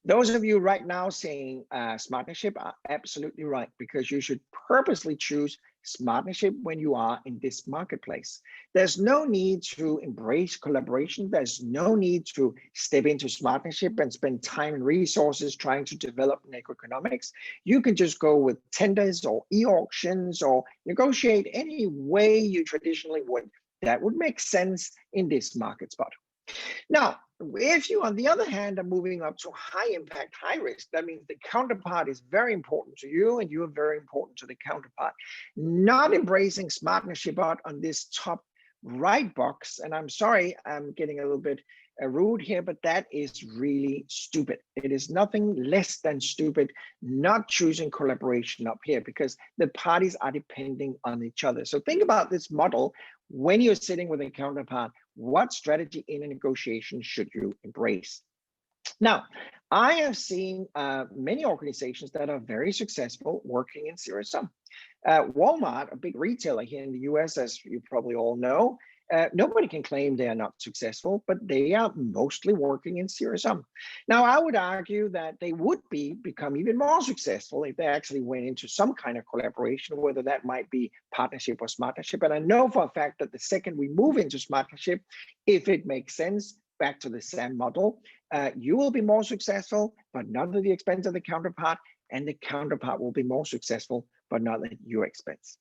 Those of you right now saying SMARTnership are absolutely right, because you should purposely choose SMARTnership when you are in this marketplace. There's no need to embrace collaboration. There's no need to step into SMARTnership and spend time and resources trying to develop NegoEconomics. You can just go with tenders or e-auctions or negotiate any way you traditionally would. That would make sense in this market spot. Now, if you, on the other hand, are moving up to high impact, high risk, that means the counterpart is very important to you and you are very important to the counterpart. Not embracing SMARTnership out on this top right box, and I'm sorry, I'm getting a little bit rude here, but that is really stupid. It is nothing less than stupid not choosing collaboration up here, because the parties are depending on each other. So think about this model. When you're sitting with a counterpart, what strategy in a negotiation should you embrace? Now, I have seen many organizations that are very successful working in zero sum. Walmart, a big retailer here in the US, as you probably all know, nobody can claim they are not successful, but they are mostly working in zero sum. Now, I would argue that they would become even more successful if they actually went into some kind of collaboration, whether that might be partnership or SMARTnership. And I know for a fact that the second we move into SMARTnership, if it makes sense, back to the SAM model, you will be more successful, but not at the expense of the counterpart, and the counterpart will be more successful, but not at your expense.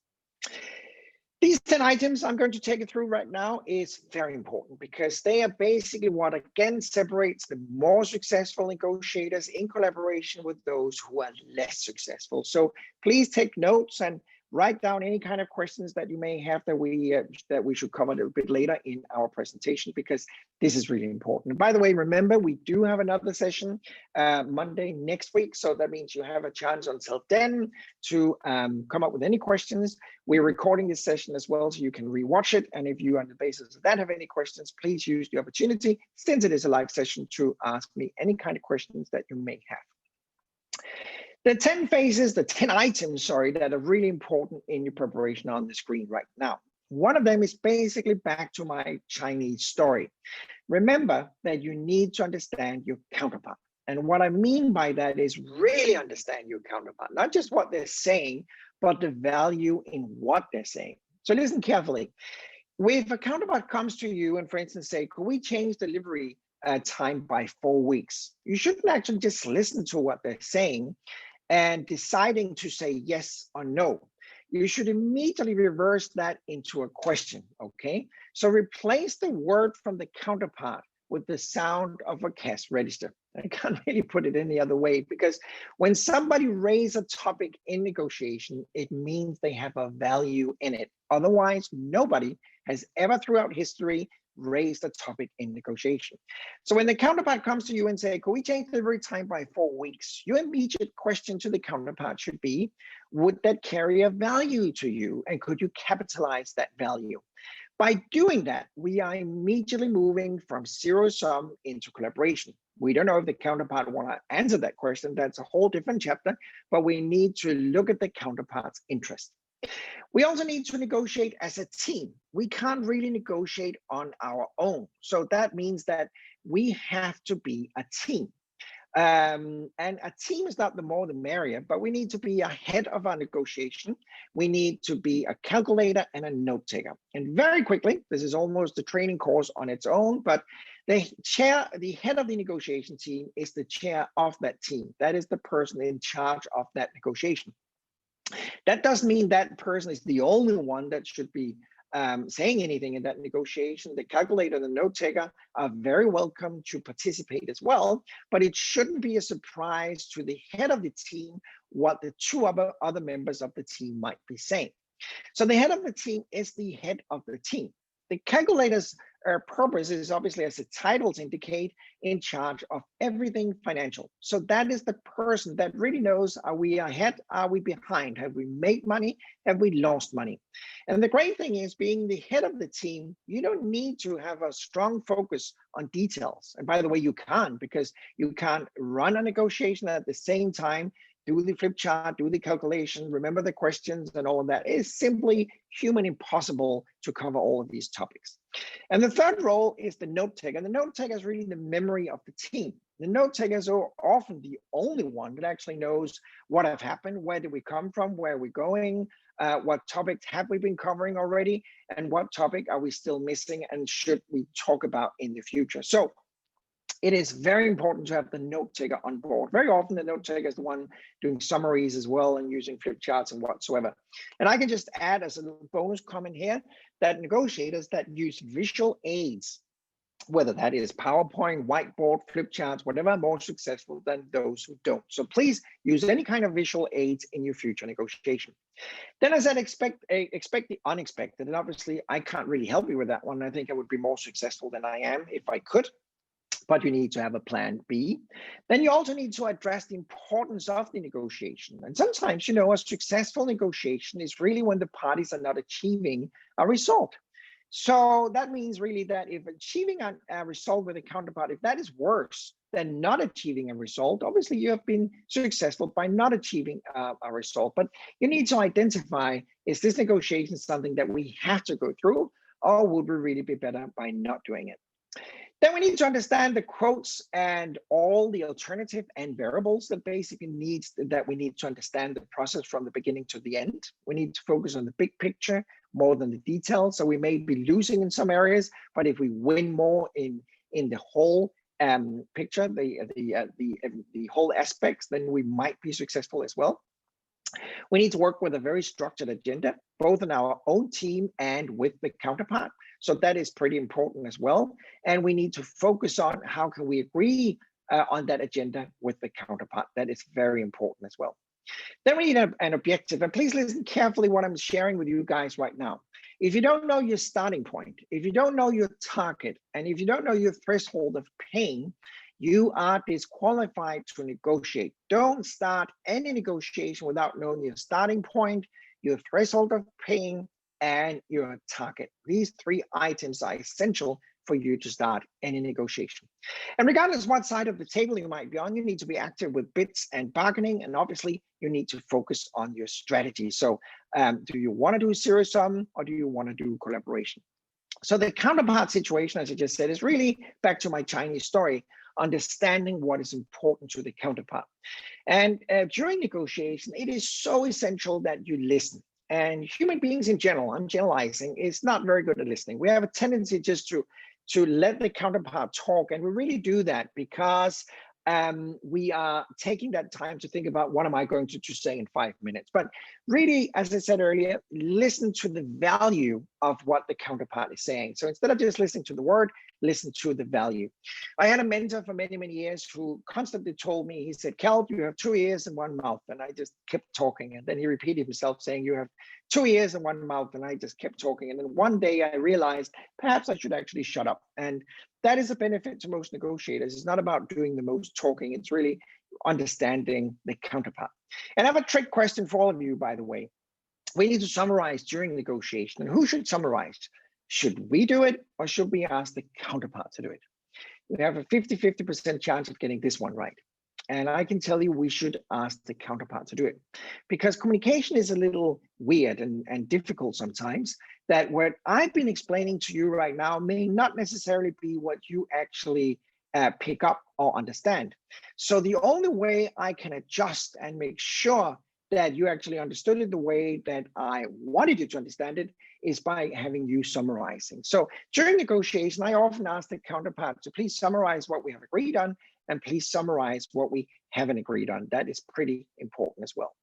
These 10 items I'm going to take you through right now is very important, because they are basically what again separates the more successful negotiators in collaboration with those who are less successful. So please take notes and write down any kind of questions that you may have that we should cover a little bit later in our presentation, because this is really important. And by the way, remember, we do have another session Monday next week. So that means you have a chance until then to come up with any questions. We're recording this session as well, so you can rewatch it. And if you, on the basis of that, have any questions, please use the opportunity, since it is a live session, to ask me any kind of questions that you may have. The 10 phases, the 10 items, sorry, that are really important in your preparation on the screen right now. One of them is basically back to my Chinese story. Remember that you need to understand your counterpart. And what I mean by that is really understand your counterpart, not just what they're saying, but the value in what they're saying. So listen carefully. If a counterpart comes to you and, for instance, say, could we change delivery time by 4 weeks? You shouldn't actually just listen to what they're saying and deciding to say yes or no. You should immediately reverse that into a question, okay? So replace the word from the counterpart with the sound of a cash register. I can't really put it any other way, because when somebody raises a topic in negotiation, it means they have a value in it. Otherwise, nobody has ever throughout history raised a topic in negotiation. So when the counterpart comes to you and say, could we change delivery time by 4 weeks? Your immediate question to the counterpart should be, would that carry a value to you? And could you capitalize that value? By doing that, we are immediately moving from zero sum into collaboration. We don't know if the counterpart want to answer that question. That's a whole different chapter, but we need to look at the counterpart's interest. We also need to negotiate as a team. We can't really negotiate on our own. So that means that we have to be a team. And a team is not the more the merrier, but we need to be ahead of our negotiation. We need to be a calculator and a note taker. And very quickly, this is almost a training course on its own, but the head of the negotiation team is the chair of that team. That is the person in charge of that negotiation. That doesn't mean that person is the only one that should be saying anything in that negotiation. The calculator and the note taker are very welcome to participate as well, but it shouldn't be a surprise to the head of the team what the two other members of the team might be saying. So the head of the team is the head of the team. The calculator's purpose is obviously, as the titles indicate, in charge of everything financial. So that is the person that really knows, are we ahead? Are we behind? Have we made money? Have we lost money? And the great thing is, being the head of the team, you don't need to have a strong focus on details. And by the way, you can't, because you can't run a negotiation at the same time, do the flip chart, do the calculation, remember the questions and all of that. It is simply human impossible to cover all of these topics. And the third role is the note taker. And the note taker is really the memory of the team. The note takers are often the only one that actually knows what have happened, where did we come from, where are we going, what topics have we been covering already, and what topic are we still missing and should we talk about in the future. So it is very important to have the note taker on board. Very often the note taker is the one doing summaries as well and using flip charts and whatsoever. And I can just add as a little bonus comment here that negotiators that use visual aids, whether that is PowerPoint, whiteboard, flip charts, whatever, are more successful than those who don't. So please use any kind of visual aids in your future negotiation. Then, as I expect the unexpected, and obviously I can't really help you with that one. I think I would be more successful than I am if I could, but you need to have a plan B. Then you also need to address the importance of the negotiation. And sometimes, a successful negotiation is really when the parties are not achieving a result. So that means really that if achieving a result with a counterpart, if that is worse than not achieving a result, obviously you have been successful by not achieving a result. But you need to identify, is this negotiation something that we have to go through, or would we really be better by not doing it? Then we need to understand the quotes and all the alternative and variables that basically we need to understand the process from the beginning to the end. We need to focus on the big picture more than the details. So we may be losing in some areas, but if we win more in the whole picture, the whole aspects, then we might be successful as well. We need to work with a very structured agenda, both in our own team and with the counterpart. So that is pretty important as well. And we need to focus on how can we agree on that agenda with the counterpart. That is very important as well. Then we need an objective. And please listen carefully what I'm sharing with you guys right now. If you don't know your starting point, if you don't know your target, and if you don't know your threshold of pain, you are disqualified to negotiate. Don't start any negotiation without knowing your starting point, your threshold of pain, and your target. These three items are essential for you to start any negotiation. And regardless what side of the table you might be on, you need to be active with bids and bargaining, and obviously you need to focus on your strategy. So do you want to do zero sum, or do you want to do collaboration? So the counterpart situation, as I just said, is really back to my Chinese story, understanding what is important to the counterpart. And during negotiation, it is so essential that you listen. And human beings in general, I'm generalizing, is not very good at listening. We have a tendency just to let the counterpart talk, and we really do that because we are taking that time to think about what am I going to say in 5 minutes. But really, as I said earlier, listen to the value of what the counterpart is saying. So instead of just listening to the word, listen to the value. I had a mentor for many, many years who constantly told me, he said, Keld, you have 2 ears and 1 mouth. And I just kept talking. And then he repeated himself saying, you have 2 ears and 1 mouth. And I just kept talking. And then one day I realized perhaps I should actually shut up. And that is a benefit to most negotiators. It's not about doing the most talking. It's really understanding the counterpart. And I have a trick question for all of you, by the way. We need to summarize during negotiation. And who should summarize? Should we do it, or should we ask the counterpart to do it? We have a 50-50% chance of getting this one right. And I can tell you we should ask the counterpart to do it, because communication is a little weird and difficult sometimes, that what I've been explaining to you right now may not necessarily be what you actually pick up or understand. So the only way I can adjust and make sure that you actually understood it the way that I wanted you to understand it is by having you summarizing. So during negotiation, I often ask the counterpart to please summarize what we have agreed on, and please summarize what we haven't agreed on. That is pretty important as well.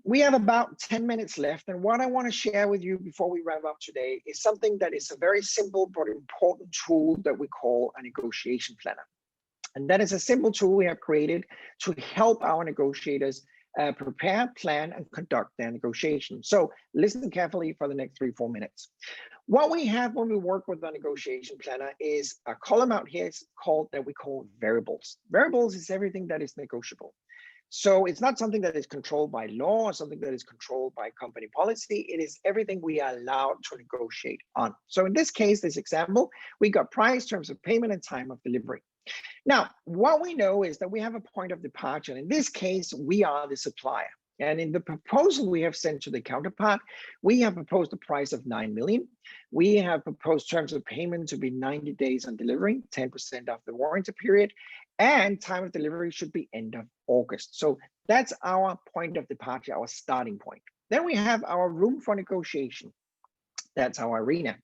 We have about 10 minutes left, and what I want to share with you before we wrap up today is something that is a very simple but important tool that we call a negotiation planner. And that is a simple tool we have created to help our negotiators prepare, plan, and conduct their negotiation. So listen carefully for the next 3-4 minutes. What we have when we work with a negotiation planner is a column out here that we call variables. Variables is everything that is negotiable. So it's not something that is controlled by law or something that is controlled by company policy. It is everything we are allowed to negotiate on. So in this case, this example, we got price, terms of payment, and time of delivery. Now, what we know is that we have a point of departure. In this case, we are the supplier. And in the proposal we have sent to the counterpart, we have proposed a price of 9 million. We have proposed terms of payment to be 90 days on delivery, 10% of the warranty period, and time of delivery should be end of August. So that's our point of departure, our starting point. Then we have our room for negotiation. That's our arena.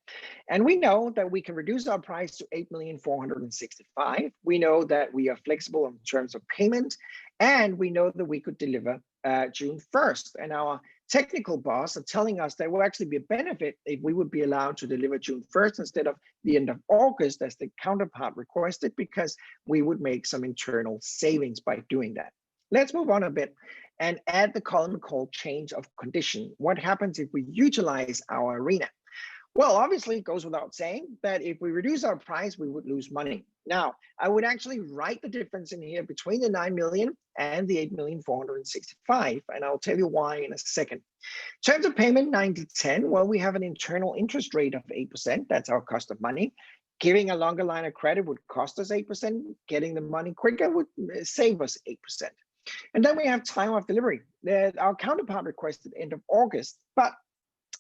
And we know that we can reduce our price to 8,465,000. We know that we are flexible in terms of payment, and we know that we could deliver June 1st. And our technical boss are telling us that will actually be a benefit if we would be allowed to deliver June 1st instead of the end of August as the counterpart requested, because we would make some internal savings by doing that. Let's move on a bit and add the column called change of condition. What happens if we utilize our arena? Well, obviously, it goes without saying that if we reduce our price, we would lose money. Now, I would actually write the difference in here between the 9 million and the 8,465,000, and I'll tell you why in a second. In terms of payment, 9-10, well, we have an internal interest rate of 8%. That's our cost of money. Giving a longer line of credit would cost us 8%. Getting the money quicker would save us 8%. And then we have time of delivery. Our counterpart requested end of August, but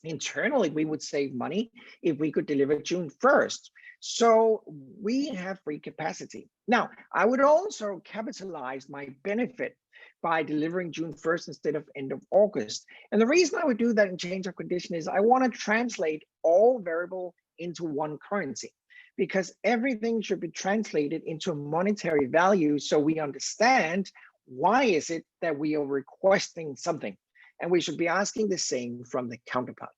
internally, we would save money if we could deliver June 1st. So we have free capacity. Now, I would also capitalize my benefit by delivering June 1st instead of end of August. And the reason I would do that in change of condition is I want to translate all variable into one currency, because everything should be translated into a monetary value so we understand why is it that we are requesting something. And we should be asking the same from the counterpart.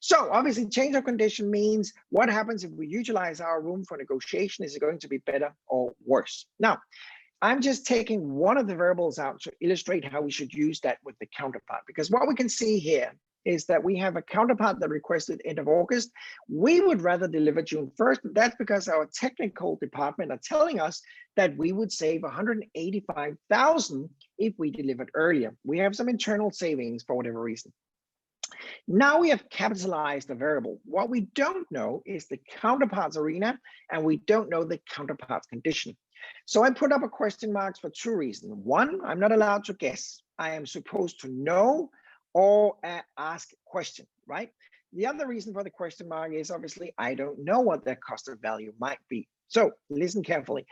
So obviously, change of condition means what happens if we utilize our room for negotiation? Is it going to be better or worse? Now, I'm just taking one of the variables out to illustrate how we should use that with the counterpart, because what we can see here is that we have a counterpart that requested end of August. We would rather deliver June 1st. That's because our technical department are telling us that we would save 185,000 if we delivered earlier. We have some internal savings for whatever reason. Now we have capitalized the variable. What we don't know is the counterpart's arena, and we don't know the counterpart's condition. So I put up a question marks for two reasons. One, I'm not allowed to guess. I am supposed to know or ask a question, right? The other reason for the question mark is obviously I don't know what their cost of value might be. So listen carefully.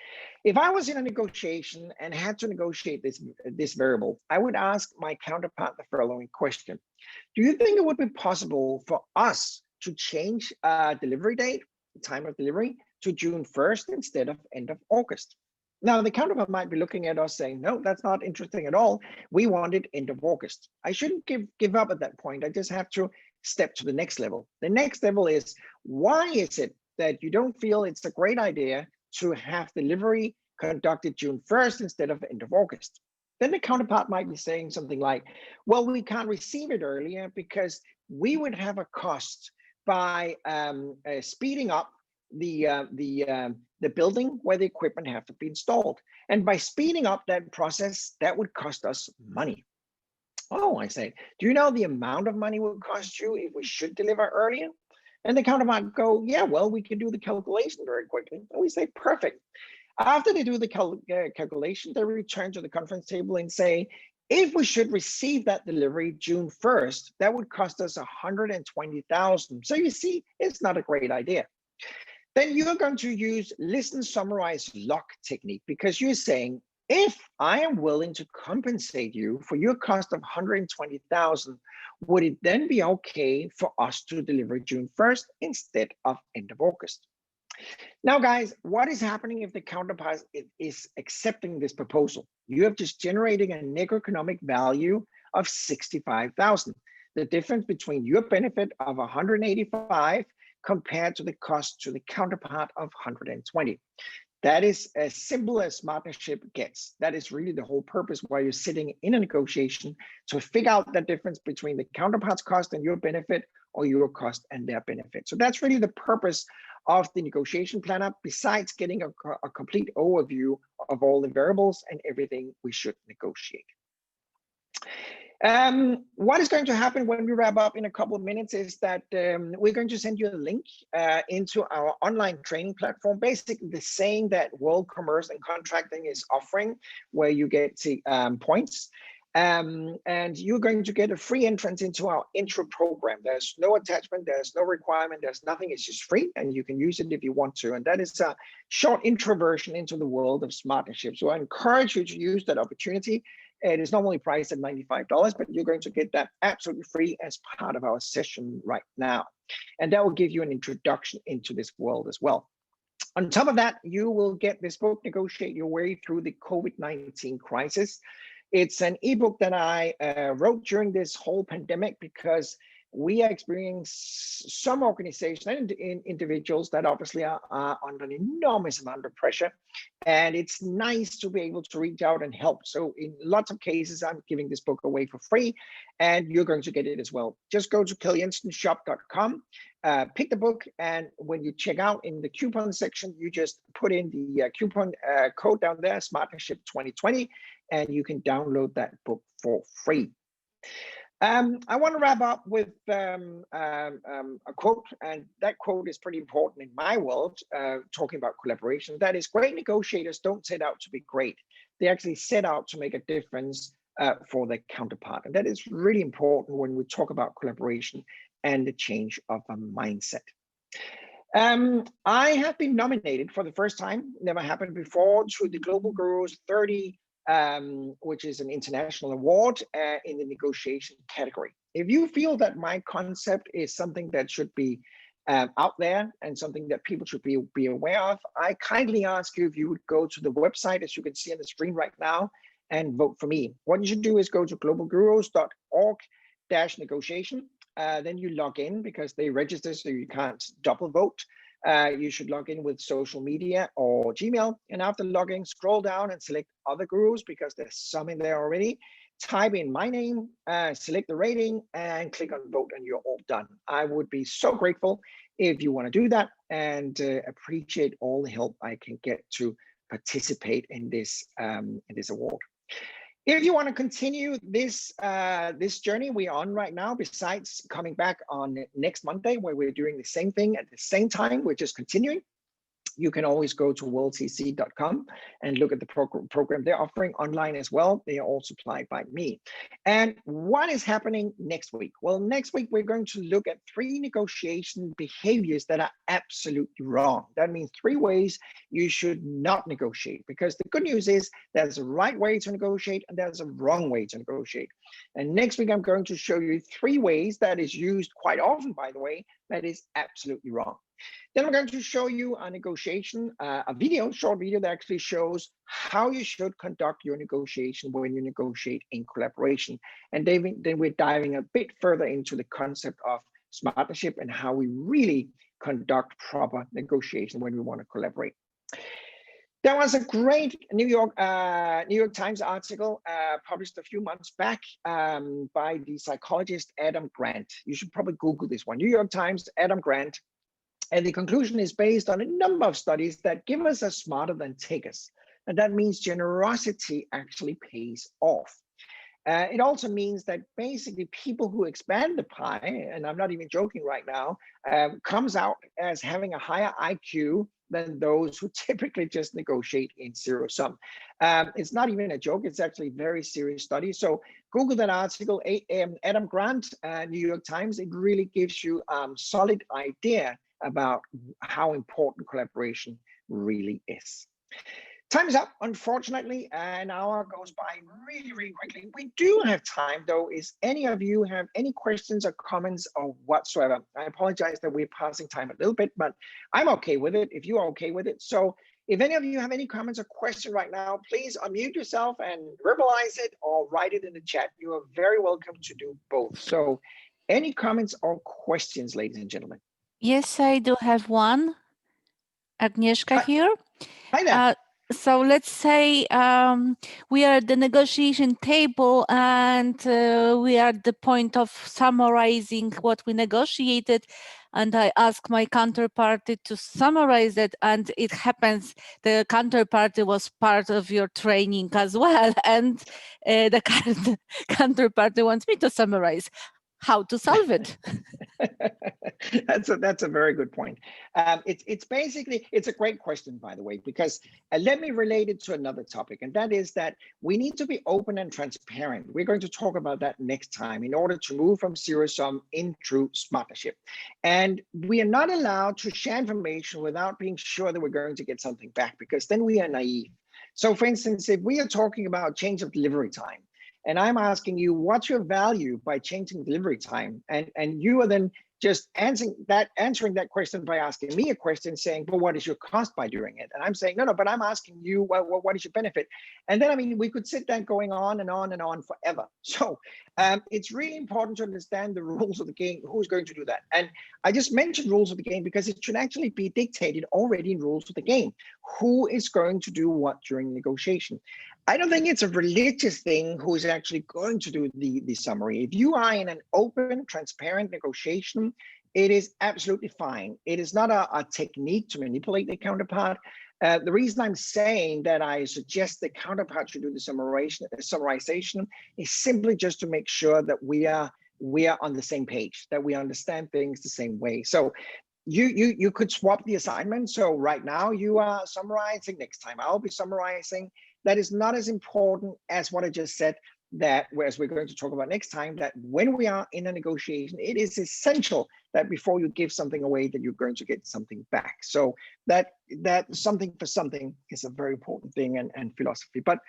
If I was in a negotiation and had to negotiate this variable, I would ask my counterpart the following question. Do you think it would be possible for us to change delivery date, time of delivery, to June 1st instead of end of August? Now, the counterpart might be looking at us saying, no, that's not interesting at all. We want it end of August. I shouldn't give up at that point. I just have to step to the next level. The next level is, why is it that you don't feel it's a great idea to have delivery conducted June 1st instead of end of August? Then the counterpart might be saying something like, well, we can't receive it earlier because we would have a cost by speeding up the building where the equipment have to be installed. And by speeding up that process, that would cost us money. Oh, I say, do you know the amount of money it would cost you if we should deliver earlier? And the counterpart go, yeah, well, we can do the calculation very quickly. And we say, perfect. After they do the calculation, they return to the conference table and say, if we should receive that delivery June 1st, that would cost us $120,000. So you see, it's not a great idea. Then you're going to use listen, summarize, lock technique, because you're saying, if I am willing to compensate you for your cost of $120,000, would it then be okay for us to deliver June 1st instead of end of August? Now, guys, what is happening if the counterpart is accepting this proposal? You have just generated a NegoEconomic value of $65,000. The difference between your benefit of $185 compared to the cost to the counterpart of $120. That is as simple as SMARTnership gets. That is really the whole purpose why you're sitting in a negotiation, to figure out the difference between the counterpart's cost and your benefit, or your cost and their benefit. So that's really the purpose of the negotiation planner, besides getting a complete overview of all the variables and everything we should negotiate. What is going to happen when we wrap up in a couple of minutes is that we're going to send you a link into our online training platform, basically the same that World Commerce and Contracting is offering, where you get points. And you're going to get a free entrance into our intro program. There's no attachment, there's no requirement, there's nothing. It's just free, and you can use it if you want to. And that is a short intro version into the world of SMARTnership. So I encourage you to use that opportunity. It is normally priced at $95, but you're going to get that absolutely free as part of our session right now. And that will give you an introduction into this world as well. On top of that, you will get this book, Negotiate Your Way Through the COVID-19 Crisis. It's an ebook that I wrote during this whole pandemic, because we are experiencing some organizations and individuals that obviously are under an enormous amount of pressure. And it's nice to be able to reach out and help. So in lots of cases, I'm giving this book away for free, and you're going to get it as well. Just go to keldjensenshop.com, pick the book, and when you check out in the coupon section, you just put in the coupon code down there, SMARTnership 2020, and you can download that book for free. I want to wrap up with a quote, and that quote is pretty important in my world, talking about collaboration. That is, great negotiators don't set out to be great. They actually set out to make a difference for their counterpart. And that is really important when we talk about collaboration and the change of a mindset. I have been nominated for the first time, never happened before, to the Global Gurus 30, which is an international award in the negotiation category. If you feel that my concept is something that should be out there and something that people should be aware of, I kindly ask you if you would go to the website, as you can see on the screen right now, and vote for me. What you should do is go to globalgurus.org/negotiation. Then you log in, because they register so you can't double vote. You should log in with social media or Gmail. And after logging, scroll down and select other gurus, because there's some in there already. Type in my name, select the rating, and click on vote, and you're all done. I would be so grateful if you want to do that, and appreciate all the help I can get to participate in this award. If you want to continue this this journey we're on right now, besides coming back on next Monday, where we're doing the same thing at the same time, we're just continuing, you can always go to worldcc.com and look at the program they're offering online as well. They are all supplied by me. And what is happening next week? Well, next week, we're going to look at 3 negotiation behaviors that are absolutely wrong. That means 3 ways you should not negotiate, because the good news is there's a right way to negotiate and there's a wrong way to negotiate. And next week, I'm going to show you 3 ways that is used quite often, by the way, that is absolutely wrong. Then I'm going to show you a negotiation, a short video that actually shows how you should conduct your negotiation when you negotiate in collaboration. And then we're diving a bit further into the concept of SMARTnership and how we really conduct proper negotiation when we want to collaborate. There was a great New York Times article published a few months back by the psychologist Adam Grant. You should probably Google this one, New York Times, Adam Grant. And the conclusion is based on a number of studies that give us a smarter than takers. And that means generosity actually pays off. It also means that basically people who expand the pie, and I'm not even joking right now, comes out as having a higher IQ than those who typically just negotiate in zero sum. It's not even a joke. It's actually a very serious study. So Google that article, Adam Grant, New York Times. It really gives you a solid idea about how important collaboration really is. Time's up, unfortunately. An hour goes by really, really quickly. We do have time, though. Is any of you have any questions or comments or whatsoever? I apologize that we're passing time a little bit, but I'm okay with it if you are okay with it. So if any of you have any comments or questions right now, please unmute yourself and verbalize it or write it in the chat. You are very welcome to do both. So any comments or questions, ladies and gentlemen? Yes, I do have one. Agnieszka here. Hi there. So let's say we are at the negotiation table and we are at the point of summarizing what we negotiated, and I ask my counterparty to summarize it, and it happens the counterparty was part of your training as well, and the counterparty wants me to summarize. How to solve it? That's a very good point. It's basically, it's a great question, by the way, because let me relate it to another topic, and that is that we need to be open and transparent. We're going to talk about that next time in order to move from zero sum into SMARTnership. And we are not allowed to share information without being sure that we're going to get something back, because then we are naive. So for instance, if we are talking about change of delivery time, and I'm asking you, what's your value by changing delivery time? And you are then just answering that question by asking me a question saying, well, what is your cost by doing it? And I'm saying, no, but I'm asking you, well, what is your benefit? And then, I mean, we could sit there going on and on and on forever. So it's really important to understand the rules of the game, who's going to do that. And I just mentioned rules of the game because it should actually be dictated already in rules of the game. Who is going to do what during negotiation? I don't think it's a religious thing who is actually going to do the summary. If you are in an open, transparent negotiation, it is absolutely fine. It is not a technique to manipulate the counterpart. The reason I'm saying that I suggest the counterpart should do the summarization is simply just to make sure that we are on the same page, that we understand things the same way. So you could swap the assignment. So right now you are summarizing, next time I'll be summarizing. That is not as important as what I just said, that whereas we're going to talk about next time, that when we are in a negotiation, it is essential that before you give something away, that you're going to get something back. So that something for something is a very important thing and philosophy. But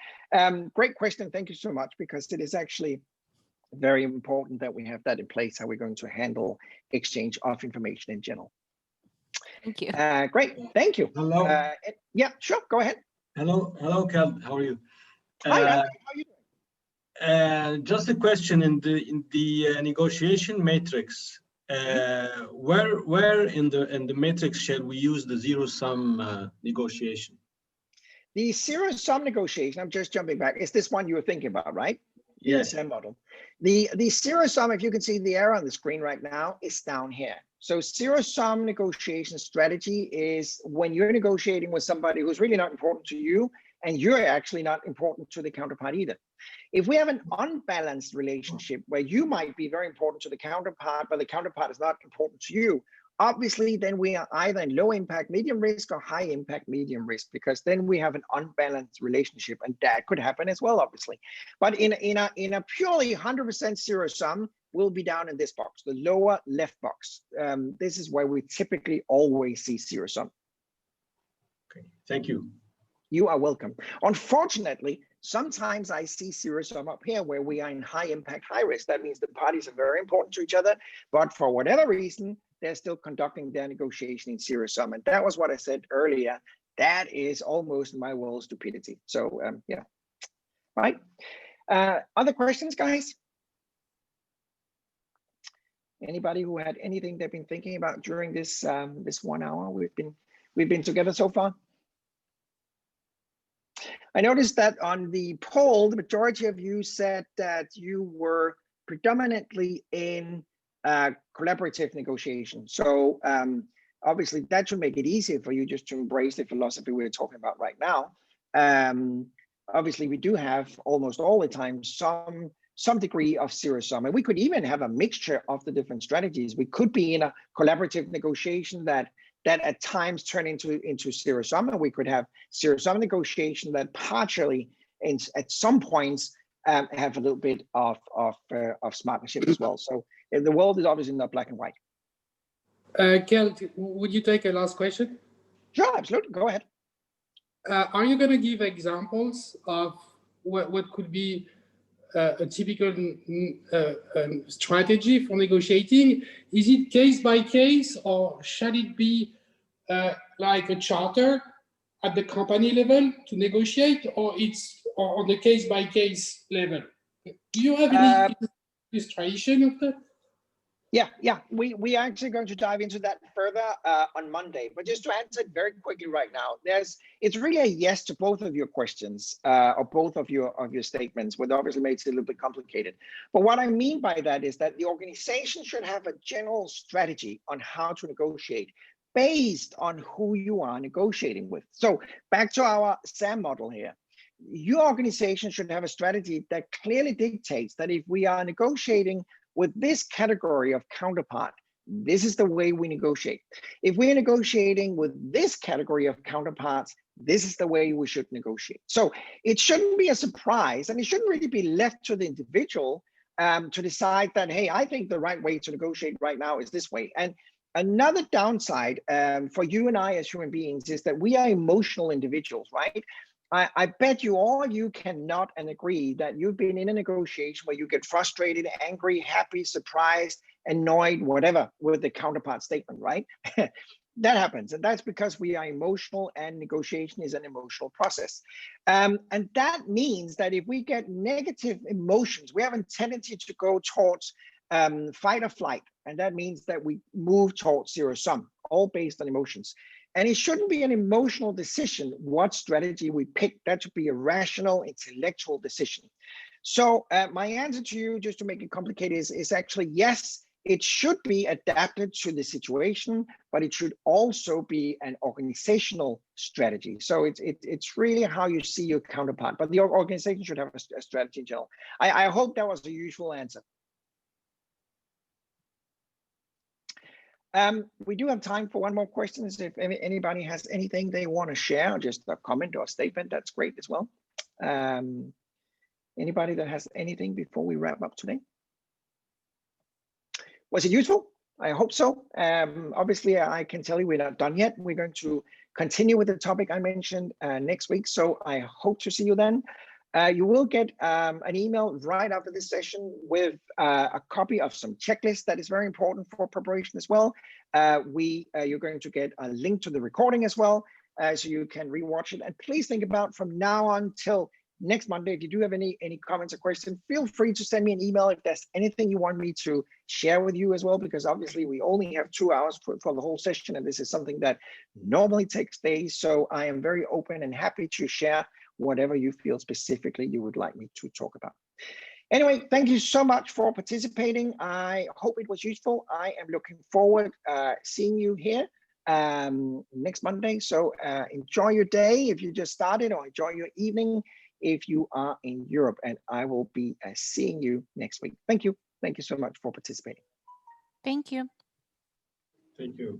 great question. Thank you so much, because it is actually very important that we have that in place, how we're going to handle exchange of information in general. Thank you. Great. Thank you. Hello. Yeah, sure. Go ahead. Hello, Keld. How are you? Hi, how are you doing? Just a question in the negotiation matrix. Where in the matrix shall we use the zero sum negotiation? The zero sum negotiation, I'm just jumping back, is this one you were thinking about, right? Yes. The model. The zero sum, if you can see the arrow on the screen right now, is down here. So zero sum negotiation strategy is when you're negotiating with somebody who's really not important to you, and you're actually not important to the counterpart either. If we have an unbalanced relationship where you might be very important to the counterpart, but the counterpart is not important to you, obviously then we are either in low impact medium risk or high impact medium risk, because then we have an unbalanced relationship, and that could happen as well, obviously. But in a purely 100% zero sum, we'll be down in this box, the lower left box. This is where we typically always see zero sum. Okay, thank you. You are welcome. Unfortunately, sometimes I see zero sum up here where we are in high impact, high risk. That means the parties are very important to each other, but for whatever reason, they're still conducting their negotiation in zero sum. And that was what I said earlier. That is almost in my world stupidity. So yeah, right. Other questions, guys? Anybody who had anything they've been thinking about during this this 1 hour we've been together so far? I noticed that on the poll, the majority of you said that you were predominantly in collaborative negotiation. So obviously that should make it easier for you just to embrace the philosophy we're talking about right now. Obviously we do have almost all the time some degree of zero sum, and we could even have a mixture of the different strategies. We could be in a collaborative negotiation that that at times turn into zero sum, and we could have zero sum negotiation that partially, at some points, have a little bit of SMARTnership as well. So the world is obviously not black and white. Keld, would you take a last question? Sure, absolutely. Go ahead. Are you going to give examples of what could be a typical strategy for negotiating? Is it case by case, or shall it be like a charter at the company level to negotiate, or it's on the case by case level? Do you have any illustration of that? Yeah, we are actually going to dive into that further on Monday. But just to answer it very quickly right now, it's really a yes to both of your questions or both of your statements, which obviously makes it a little bit complicated. But what I mean by that is that the organization should have a general strategy on how to negotiate based on who you are negotiating with. So back to our SAM model here. Your organization should have a strategy that clearly dictates that if we are negotiating with this category of counterpart, this is the way we negotiate. If we're negotiating with this category of counterparts, this is the way we should negotiate. So it shouldn't be a surprise, and it shouldn't really be left to the individual to decide that, hey, I think the right way to negotiate right now is this way. And another downside for you and I as human beings is that we are emotional individuals, right? I bet you all you cannot and agree that you've been in a negotiation where you get frustrated, angry, happy, surprised, annoyed, whatever, with the counterpart statement, right? That happens, and that's because we are emotional, and negotiation is an emotional process. And that means that if we get negative emotions, we have a tendency to go towards fight or flight, and that means that we move towards zero sum, all based on emotions. And it shouldn't be an emotional decision what strategy we pick. That should be a rational, intellectual decision. So my answer to you, just to make it complicated, is actually yes, it should be adapted to the situation, but it should also be an organizational strategy. So it's really how you see your counterpart, but the organization should have a strategy in general. I hope that was a useful answer. We do have time for one more question. If anybody has anything they want to share, just a comment or a statement, that's great as well. Anybody that has anything before we wrap up today? Was it useful? I hope so. Obviously, I can tell you we're not done yet. We're going to continue with the topic I mentioned next week. So I hope to see you then. You will get an email right after this session with a copy of some checklists that is very important for preparation as well. You're going to get a link to the recording as well, so you can rewatch it. And please think about from now on till next Monday, if you do have any comments or questions, feel free to send me an email if there's anything you want me to share with you as well, because obviously we only have 2 hours for the whole session, and this is something that normally takes days. So I am very open and happy to share whatever you feel specifically you would like me to talk about. Anyway, thank you so much for participating. I hope it was useful. I am looking forward seeing you here next Monday. So enjoy your day if you just started, or enjoy your evening if you are in Europe, and I will be seeing you next week. Thank you. Thank you so much for participating. Thank you. Thank you.